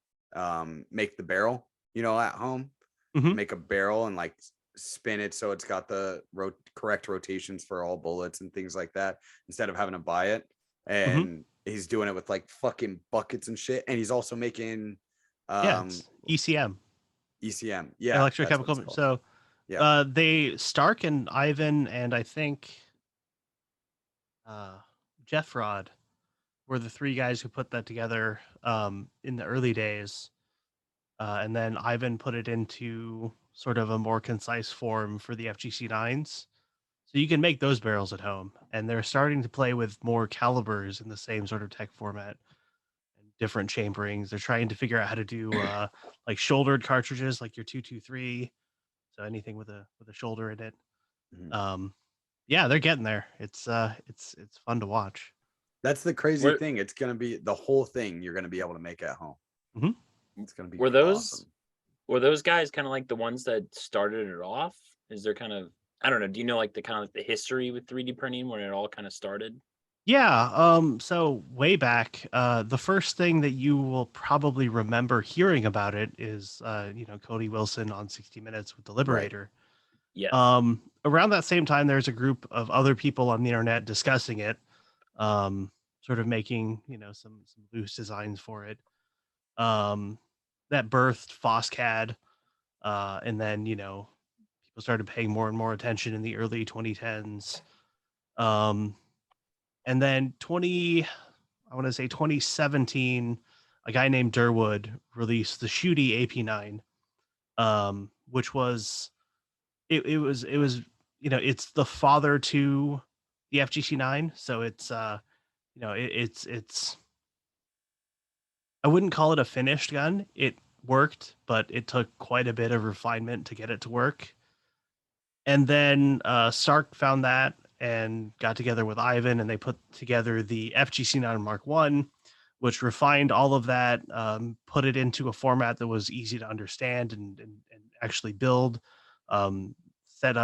make the barrel, you know, at home. Make a barrel and like spin it so it's got the correct rotations for all bullets and things like that, instead of having to buy it. And he's doing it with like fucking buckets and shit. And he's also making ECM. ECM. Yeah. Electrochemical. So they Stark and Ivan and I think Jeff Rod were the 3 guys who put that together in the early days. And then Ivan put it into sort of a more concise form for the FGC 9s. So you can make those barrels at home. And they're starting to play with more calibers in the same sort of tech format and different chamberings. They're trying to figure out how to do like shouldered cartridges like your 223. So anything with a shoulder in it. Yeah, they're getting there. It's fun to watch. That's the crazy thing. It's gonna be the whole thing you're gonna be able to make at home. It's gonna be Were those awesome. were those guys kind of like the ones that started it off? Is there kind of, I don't know, do you know like the kind of like the history with 3D printing when it all kind of started? Yeah, so way back, the first thing that you will probably remember hearing about it is, Cody Wilson on 60 Minutes with the Right. Liberator. Yes. Around that same time, there's a group of other people on the internet discussing it, sort of making, some loose designs for it. Um, that birthed FOSCAD, and then, people started paying more and more attention in the early 2010s. And then I want to say 2017, a guy named Durwood released the Shooty AP9, which was it was it's the father to the FGC9, so it's it's I wouldn't call it a finished gun. It worked, but it took quite a bit of refinement to get it to work. And then Stark found that and got together with Ivan, and they put together the FGC9 Mark One, which refined all of that, put it into a format that was easy to understand and actually build. Set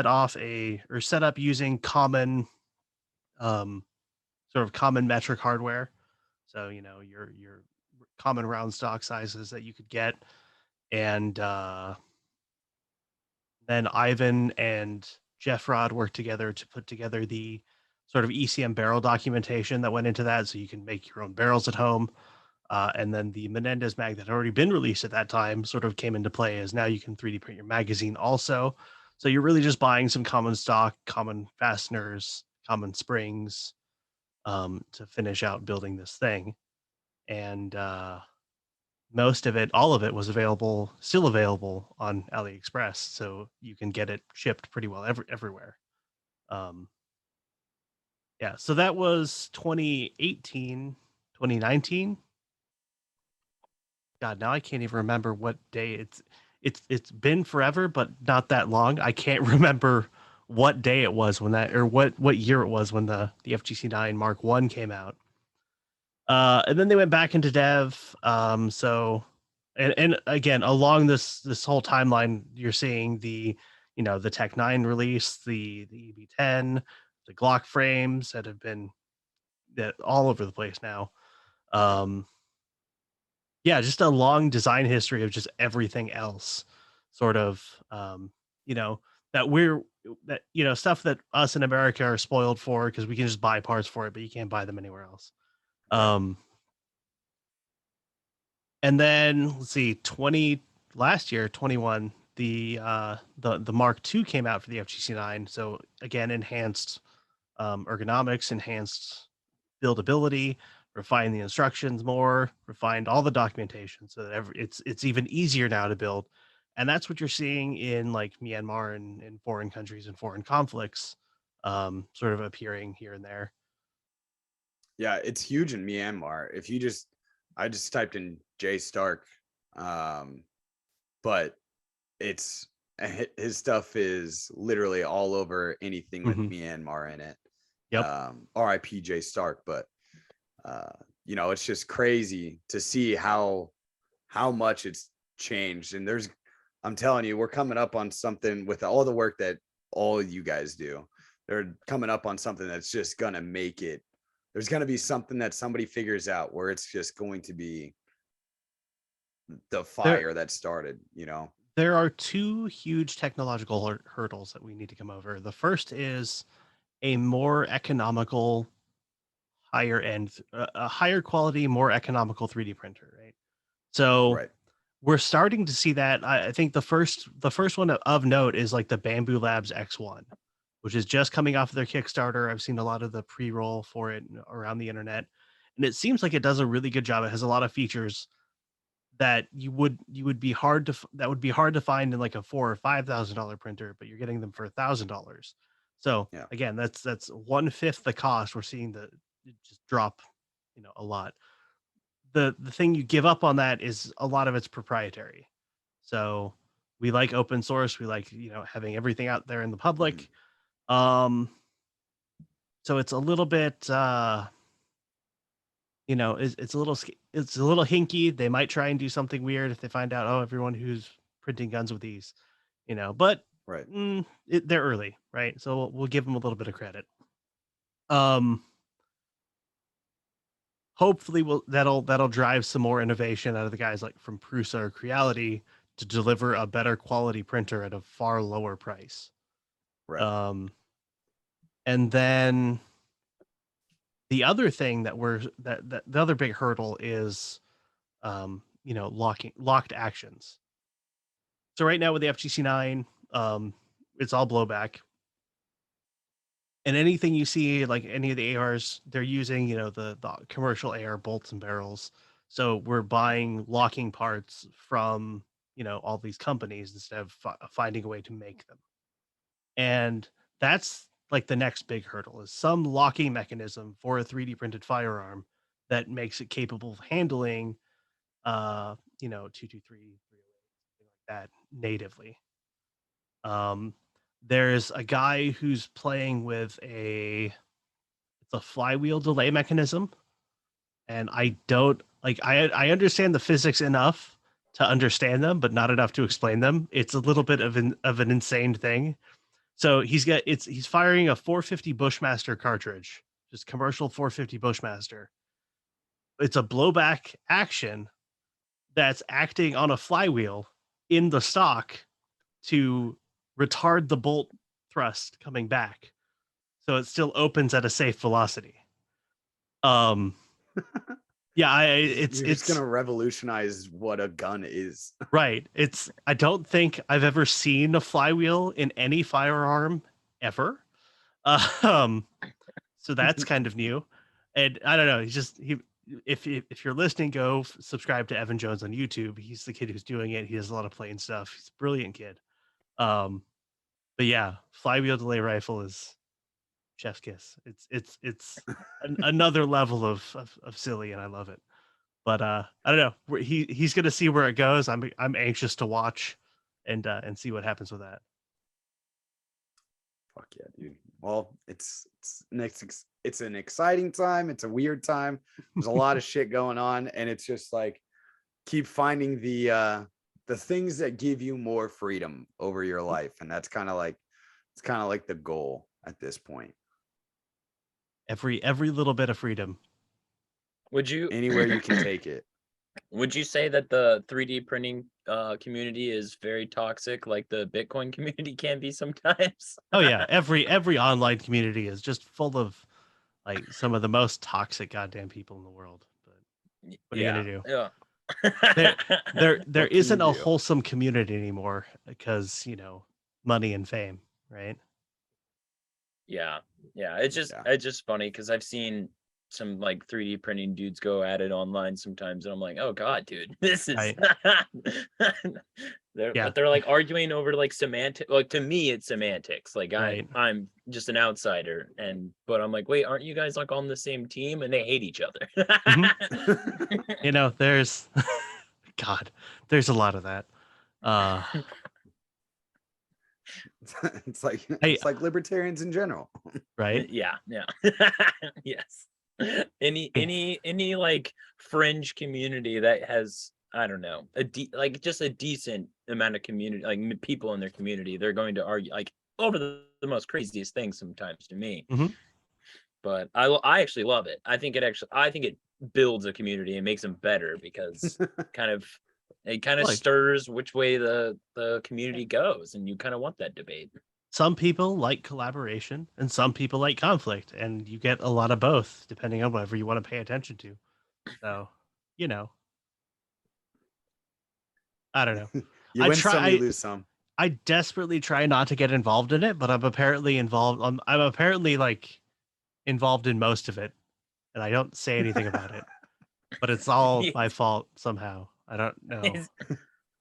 up using common, sort of common metric hardware. So your common round stock sizes that you could get, and then Ivan and Jeff Rod worked together to put together the sort of ECM barrel documentation that went into that, so you can make your own barrels at home. And then the Menendez mag that had already been released at that time sort of came into play, as now you can 3D print your magazine also. So you're really just buying some common stock, common fasteners, common springs, to finish out building this thing. And most of it, all of it, was still available on AliExpress, so you can get it shipped pretty well everywhere. Um, yeah, so that was 2018, 2019. God, now I can't even remember what day it's been forever, but not that long. I can't remember what day it was when that, or what year it was when the FGC9 Mark One came out. And then they went back into dev. So, and again, along this whole timeline, you're seeing the Tech 9 release, the EB10, the Glock frames that have been all over the place now. Yeah, just a long design history of just everything else, sort of, you know, that stuff that us in America are spoiled for because we can just buy parts for it, but you can't buy them anywhere else. Right. And then let's see, last year, 21, the Mark II came out for the FGC9. So again, enhanced ergonomics, enhanced buildability, refined the instructions more, refined all the documentation so that it's even easier now to build. And that's what you're seeing in like Myanmar and in foreign countries and foreign conflicts, sort of appearing here and there. Yeah, it's huge in Myanmar. I just typed in Jay Stark, but it's his stuff is literally all over anything with Myanmar in it. Yep. R.I.P. Jay Stark, but it's just crazy to see how much it's changed. And I'm telling you, we're coming up on something with all the work that all you guys do. They're coming up on something that's just gonna make it. There's gonna be something that somebody figures out where it's just going to be the fire that started. There are two huge technological hurdles that we need to come over. The first is a more economical, higher end, a higher quality, more economical 3D printer, right? So Right. we're starting to see that. I think the first one of note is like the Bamboo Labs X1, which is just coming off of their Kickstarter. I've seen a lot of the pre-roll for it around the internet, and it seems like it does a really good job. It has a lot of features that would be hard to find in like a $4,000 or $5,000 printer, but you're getting them for $1,000. So Yeah. again, that's 1/5 the cost. We're seeing it just drop, a lot. The thing you give up on that is a lot of it's proprietary. So we like open source. We like, having everything out there in the public. So it's a little bit, it's a little hinky. They might try and do something weird if they find out, oh, everyone who's printing guns with these, but Right. they're early, right? So we'll give them a little bit of credit. Hopefully that'll drive some more innovation out of the guys like from Prusa or Creality to deliver a better quality printer at a far lower price. Right. And then the other thing that the other big hurdle is locked actions. So right now with the FGC9, it's all blowback. And anything you see, like any of the ARs, they're using, the commercial AR bolts and barrels. So we're buying locking parts from, all these companies instead of finding a way to make them. And that's like the next big hurdle is some locking mechanism for a 3D printed firearm that makes it capable of handling, 223, 308, something like that natively. There's a guy who's playing with it's a flywheel delay mechanism, and I don't I understand the physics enough to understand them, but not enough to explain them. It's a little bit of an insane thing. So he's firing a 450 Bushmaster cartridge, just commercial 450 Bushmaster. It's a blowback action that's acting on a flywheel in the stock to retard the bolt thrust coming back, so it still opens at a safe velocity. Yeah, it's gonna revolutionize what a gun is. Right. I don't think I've ever seen a flywheel in any firearm ever. So that's kind of new. And I don't know, if you're listening, go subscribe to Evan Jones on YouTube. He's the kid who's doing it. He does a lot of playing stuff. He's a brilliant kid. But yeah, flywheel delay rifle is chef's kiss. It's another level of silly, and I love it. But I don't know. He's gonna see where it goes. I'm anxious to watch and see what happens with that. Fuck yeah, dude. Well, it's an exciting time. It's a weird time. There's a lot of shit going on, and it's just like keep finding the things that give you more freedom over your life, and that's kind of like the goal at this point. Every little bit of freedom. Would you anywhere you can take it? Would you say that the 3D printing community is very toxic, like the Bitcoin community can be sometimes? Oh yeah, every online community is just full of like some of the most toxic goddamn people in the world. But what are you gonna do? Yeah. There isn't a wholesome community anymore because money and fame, right? Yeah. It's just funny because I've seen some like 3D printing dudes go at it online sometimes, and I'm like, oh god, dude, this is right. But they're like arguing over like semantic. Like to me, it's semantics. Like right. I'm just an outsider, but I'm like, wait, aren't you guys like on the same team? And they hate each other. Mm-hmm. There's God, there's a lot of that. It's like libertarians in general, right? Yeah. Yes. Any like fringe community that has, I don't know, just a decent amount of community, like people in their community, they're going to argue like over the most craziest things sometimes to me. Mm-hmm. But I actually love it. I think it builds a community and makes them better because it kind of stirs which way the community goes, and you kind of want that debate. Some people like collaboration and some people like conflict, and you get a lot of both depending on whatever you want to pay attention to. So, I don't know. You win some, you lose some. I desperately try not to get involved in it, but I'm apparently involved. I'm apparently like involved in most of it, and I don't say anything about it. But it's all my fault somehow. I don't know.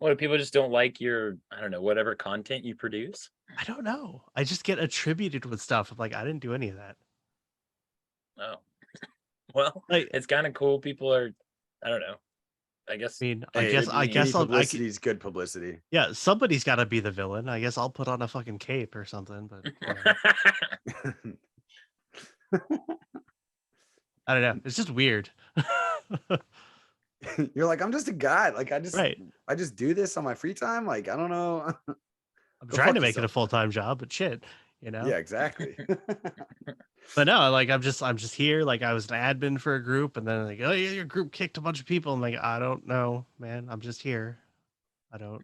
What, people just don't like your, I don't know, whatever content you produce? I don't know. I just get attributed with stuff. I'm like, I didn't do any of that. Oh. Well, it's kind of cool. People are, I don't know. I guess. I guess publicity is good publicity. Yeah, somebody's got to be the villain. I guess I'll put on a fucking cape or something. But I don't know. It's just weird. You're like, I'm just a guy. Like, Right. I just do this on my free time. Like, I don't know. I'm Go trying fuck to make it a yourself. full-time job, but shit, you know. Yeah, exactly. But no, like I'm just here. Like I was an admin for a group, and then like, oh yeah, your group kicked a bunch of people. I'm like, I don't know, man. I'm just here. I don't.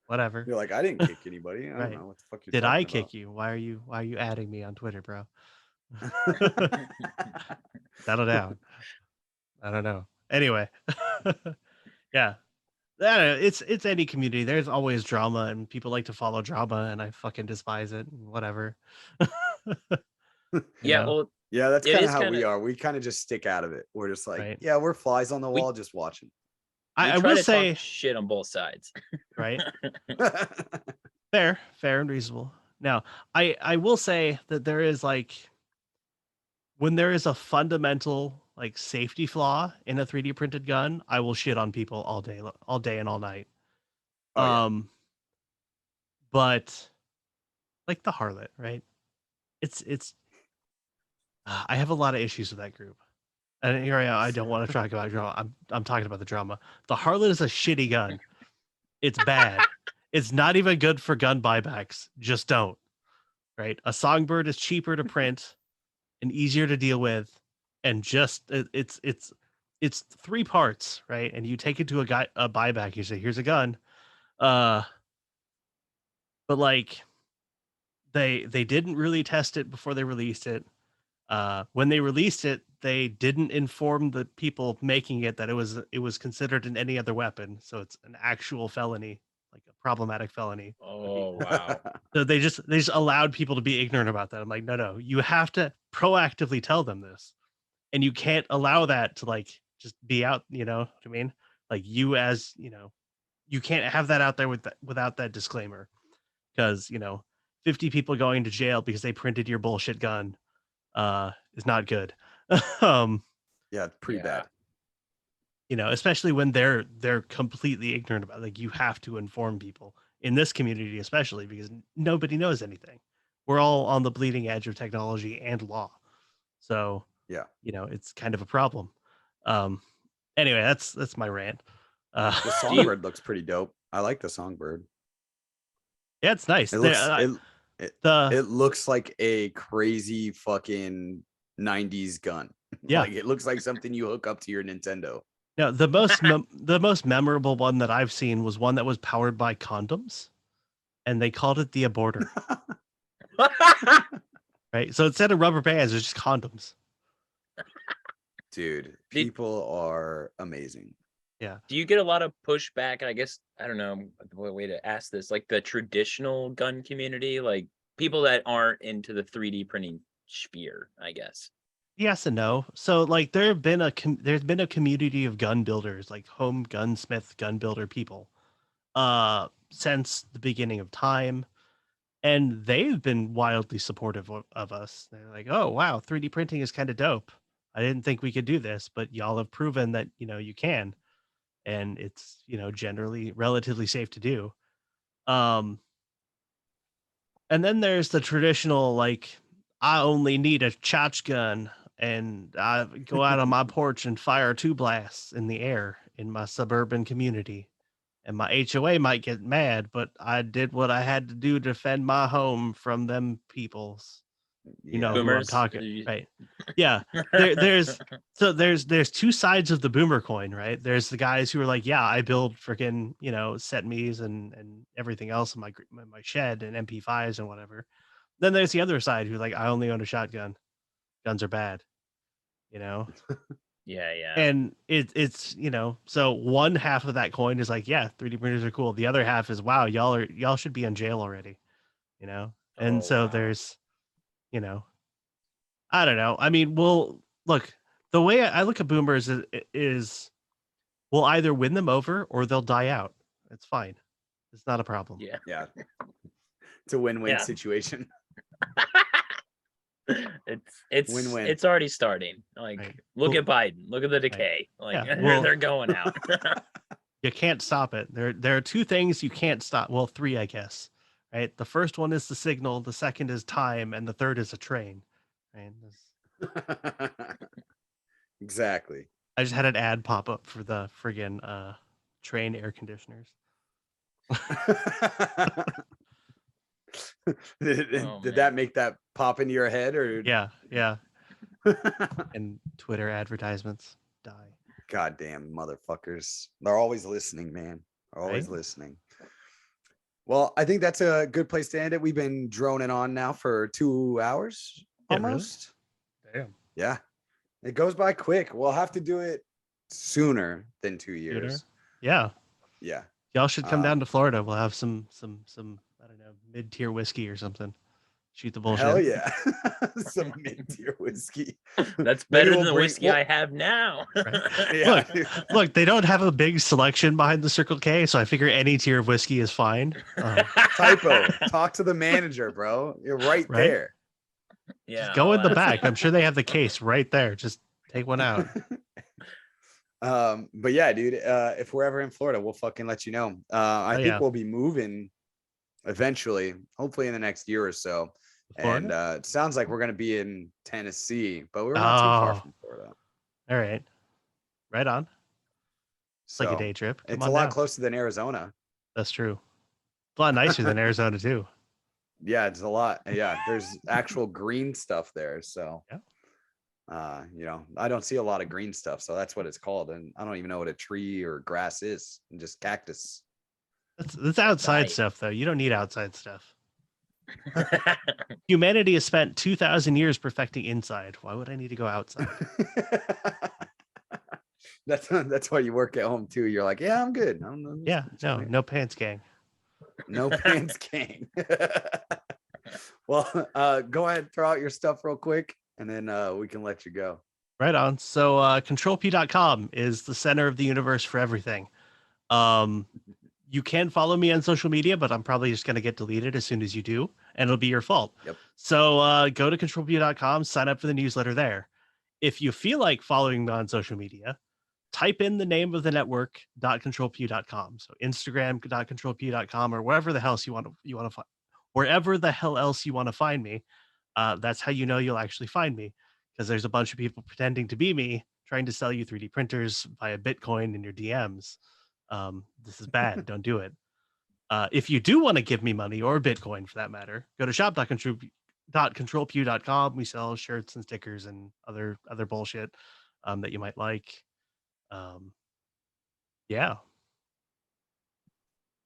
Whatever. You're like, I didn't kick anybody. I don't Right. know what the fuck you're Did I talking kick about. you? Why are you adding me on Twitter, bro? Settle down. I don't know. Anyway, yeah. I don't know. It's any community. There's always drama, and people like to follow drama, and I fucking despise it. Whatever. You Yeah, know, well, Yeah, that's it kind of is how kind we of are. We kind of just stick out of it. We're just like, right? yeah, we're flies on the we wall just watching. we I try will to say, talk shit on both sides. right? Fair and reasonable. Now, I will say that there is like when there is a fundamental like safety flaw in a 3D printed gun, I will shit on people all day and all night. Oh yeah. But like the harlot, right? It's I have a lot of issues with that group. And here I am. I don't want to talk about drama. I'm talking about the drama. The harlot is a shitty gun. It's bad. It's not even good for gun buybacks. Just don't. Right? A songbird is cheaper to print and easier to deal with, and just it's three parts, right? And you take it to a buyback. You say, "Here's a gun," but like they didn't really test it before they released it. When they released it, they didn't inform the people making it that it was considered an any other weapon, so it's an actual felony, like a problematic felony. Oh wow. So they just allowed people to be ignorant about that. I'm like, no, you have to proactively tell them this, and you can't allow that to like just be out. You know what I mean? Like you as you know, you can't have that out there without that disclaimer, because 50 people going to jail because they printed your bullshit gun is not good. um, Yeah, it's pretty Yeah. bad. Especially when they're completely ignorant about it. Like you have to inform people in this community, especially because nobody knows anything. We're all on the bleeding edge of technology and law. So, Yeah. it's kind of a problem. Anyway, that's my rant. The songbird looks pretty dope. I like the songbird. Yeah, it's nice. It looks it looks like a crazy fucking 90s gun. Yeah. Like it looks like something you hook up to your Nintendo. Now, the most memorable one that I've seen was one that was powered by condoms, and they called it the aborter. Right, so instead of rubber bands, it's just condoms. Dude, people are amazing. Yeah. Do you get a lot of pushback? I guess I don't know what way to ask this. Like the traditional gun community, like people that aren't into the 3D printing sphere, I guess. Yes and no. So like there's been a community of gun builders, like home gunsmith gun builder people, since the beginning of time, and they've been wildly supportive of us. They're like, "Oh wow, 3D printing is kind of dope. I didn't think we could do this, but y'all have proven that you can, and it's generally relatively safe to do." Um, and then there's the traditional like, I only need a gun and I go out on my porch and fire 2 blasts in the air in my suburban community. And my HOA might get mad, but I did what I had to do to defend my home from them peoples. You know who I'm Boomers. talking, right? Yeah. There's 2 sides of the boomer coin, right? There's the guys who are like, yeah, I build freaking, set me's and everything else in my shed and MP5s and whatever. Then there's the other side who's like, I only own a shotgun. Guns are bad, Yeah. And it's so one half of that coin is like, yeah, 3D printers are cool. The other half is, wow, y'all should be in jail already, And Oh, so wow. there's, I don't know. I mean, well, look, the way I look at boomers is we'll either win them over or they'll die out. It's fine. It's not a problem. Yeah. Yeah. It's a win-win Yeah. situation. It's Win-win. It's already starting. Like Right. look Well, at Biden. Look at the decay. Like Yeah, well- they're going out. You can't stop it. There are 2 things you can't stop. Well, 3, I guess. Right. The first one is the signal. The second is time, and the third is a train. Right. Exactly. I just had an ad pop up for the friggin' train air conditioners. Did that make that pop into your head or? Yeah. And Twitter advertisements die. Goddamn motherfuckers. They're always listening, man. They're always Right? listening. Well, I think that's a good place to end it. We've been droning on now for 2 hours Yeah, really? almost. Damn. Yeah. It goes by quick. We'll have to do it sooner than 2 years. Yeah. Yeah. Y'all should come down to Florida. We'll have some I don't know, mid-tier whiskey or something. Shoot the bullshit. Hell yeah. Some mid-tier whiskey. That's Maybe better we'll than the bring- whiskey I have now. Yeah. Look, they don't have a big selection behind the Circle K, so I figure any tier of whiskey is fine. Typo. Talk to the manager, bro. You're right there. Yeah. Just go in the I'll ask. back. I'm sure they have the case right there. Just take one out. But yeah, dude, if we're ever in Florida, we'll fucking let you know. I think yeah. we'll be moving eventually, hopefully in the next year or so. Florida? And it sounds like we're gonna be in Tennessee, but we're not too far from Florida. All right. Right on. It's like a So, day trip. Come it's on a lot down. closer than Arizona. That's true. It's a lot nicer than Arizona too. Yeah, it's a lot. Yeah, there's actual green stuff there. So Yeah. I don't see a lot of green stuff, so that's what it's called. And I don't even know what a tree or grass is, and just cactus. That's outside Nice. stuff though. You don't need outside stuff. Humanity has spent 2,000 years perfecting inside. Why would I need to go outside? That's why you work at home too. You're like, yeah, I'm good. Yeah, no pants gang. No pants gang. Well, go ahead, throw out your stuff real quick, and then we can let you go. Right on. So CTRLP.com is the center of the universe for everything. You can follow me on social media, but I'm probably just going to get deleted as soon as you do, and it'll be your fault. Yep. So go to CTRLP.com, sign up for the newsletter there. If you feel like following me on social media, type in the name of the network .controlpew.com. So Instagram.controlpew.com or wherever the hell else you want to find, wherever the hell else you want to find me. That's how you know you'll actually find me, because there's a bunch of people pretending to be me trying to sell you 3D printers via Bitcoin in your DMs. This is bad. Don't do it. If you do want to give me money or Bitcoin for that matter, go to shop.controlpew.com. We sell shirts and stickers and other bullshit that you might like. Yeah.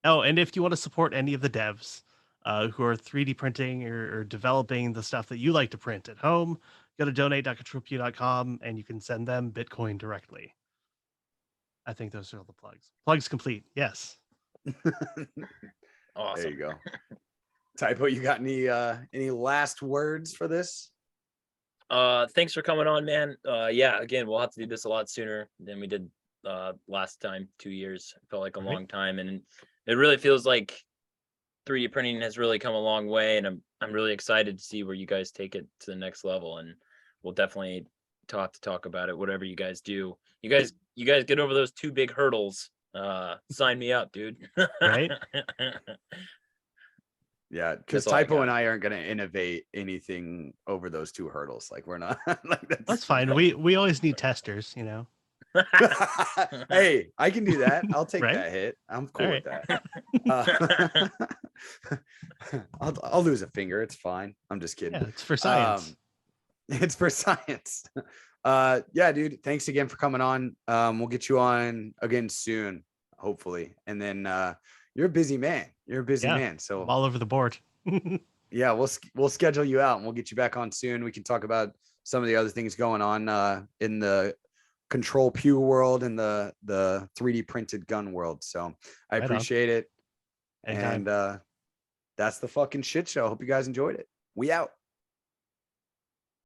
Oh, and if you want to support any of the devs who are 3D printing or developing the stuff that you like to print at home, go to donate.controlpew.com and you can send them Bitcoin directly. I think those are all the plugs. Plugs complete. Yes. Awesome. There you go. Typo, you got any last words for this? Thanks for coming on, man. Yeah, again, we'll have to do this a lot sooner than we did last time. 2 years felt like a long time, and it really feels like 3D printing has really come a long way, and I'm really excited to see where you guys take it to the next level. And we'll definitely talk about it, whatever you guys do. You guys get over those 2 big hurdles. Sign me up, dude. Right. Yeah, because That's all I Typo got. and I aren't going to innovate anything over those 2 hurdles. Like, we're not. Like, That's fine. We always need testers, you know. Hey, I can do that. I'll take Right? that hit. I'm cool All with that. I'll lose a finger. It's fine. I'm just kidding. Yeah, it's for science. It's for science. Yeah, dude. Thanks again for coming on. We'll get you on again soon, hopefully. And then you're a busy man. You're a busy man. So I'm all over the board. yeah, we'll schedule you out and we'll get you back on soon. We can talk about some of the other things going on in the Control Pew world and the 3D printed gun world. So I appreciate it. Anytime. And that's the fucking shit show. Hope you guys enjoyed it. We out.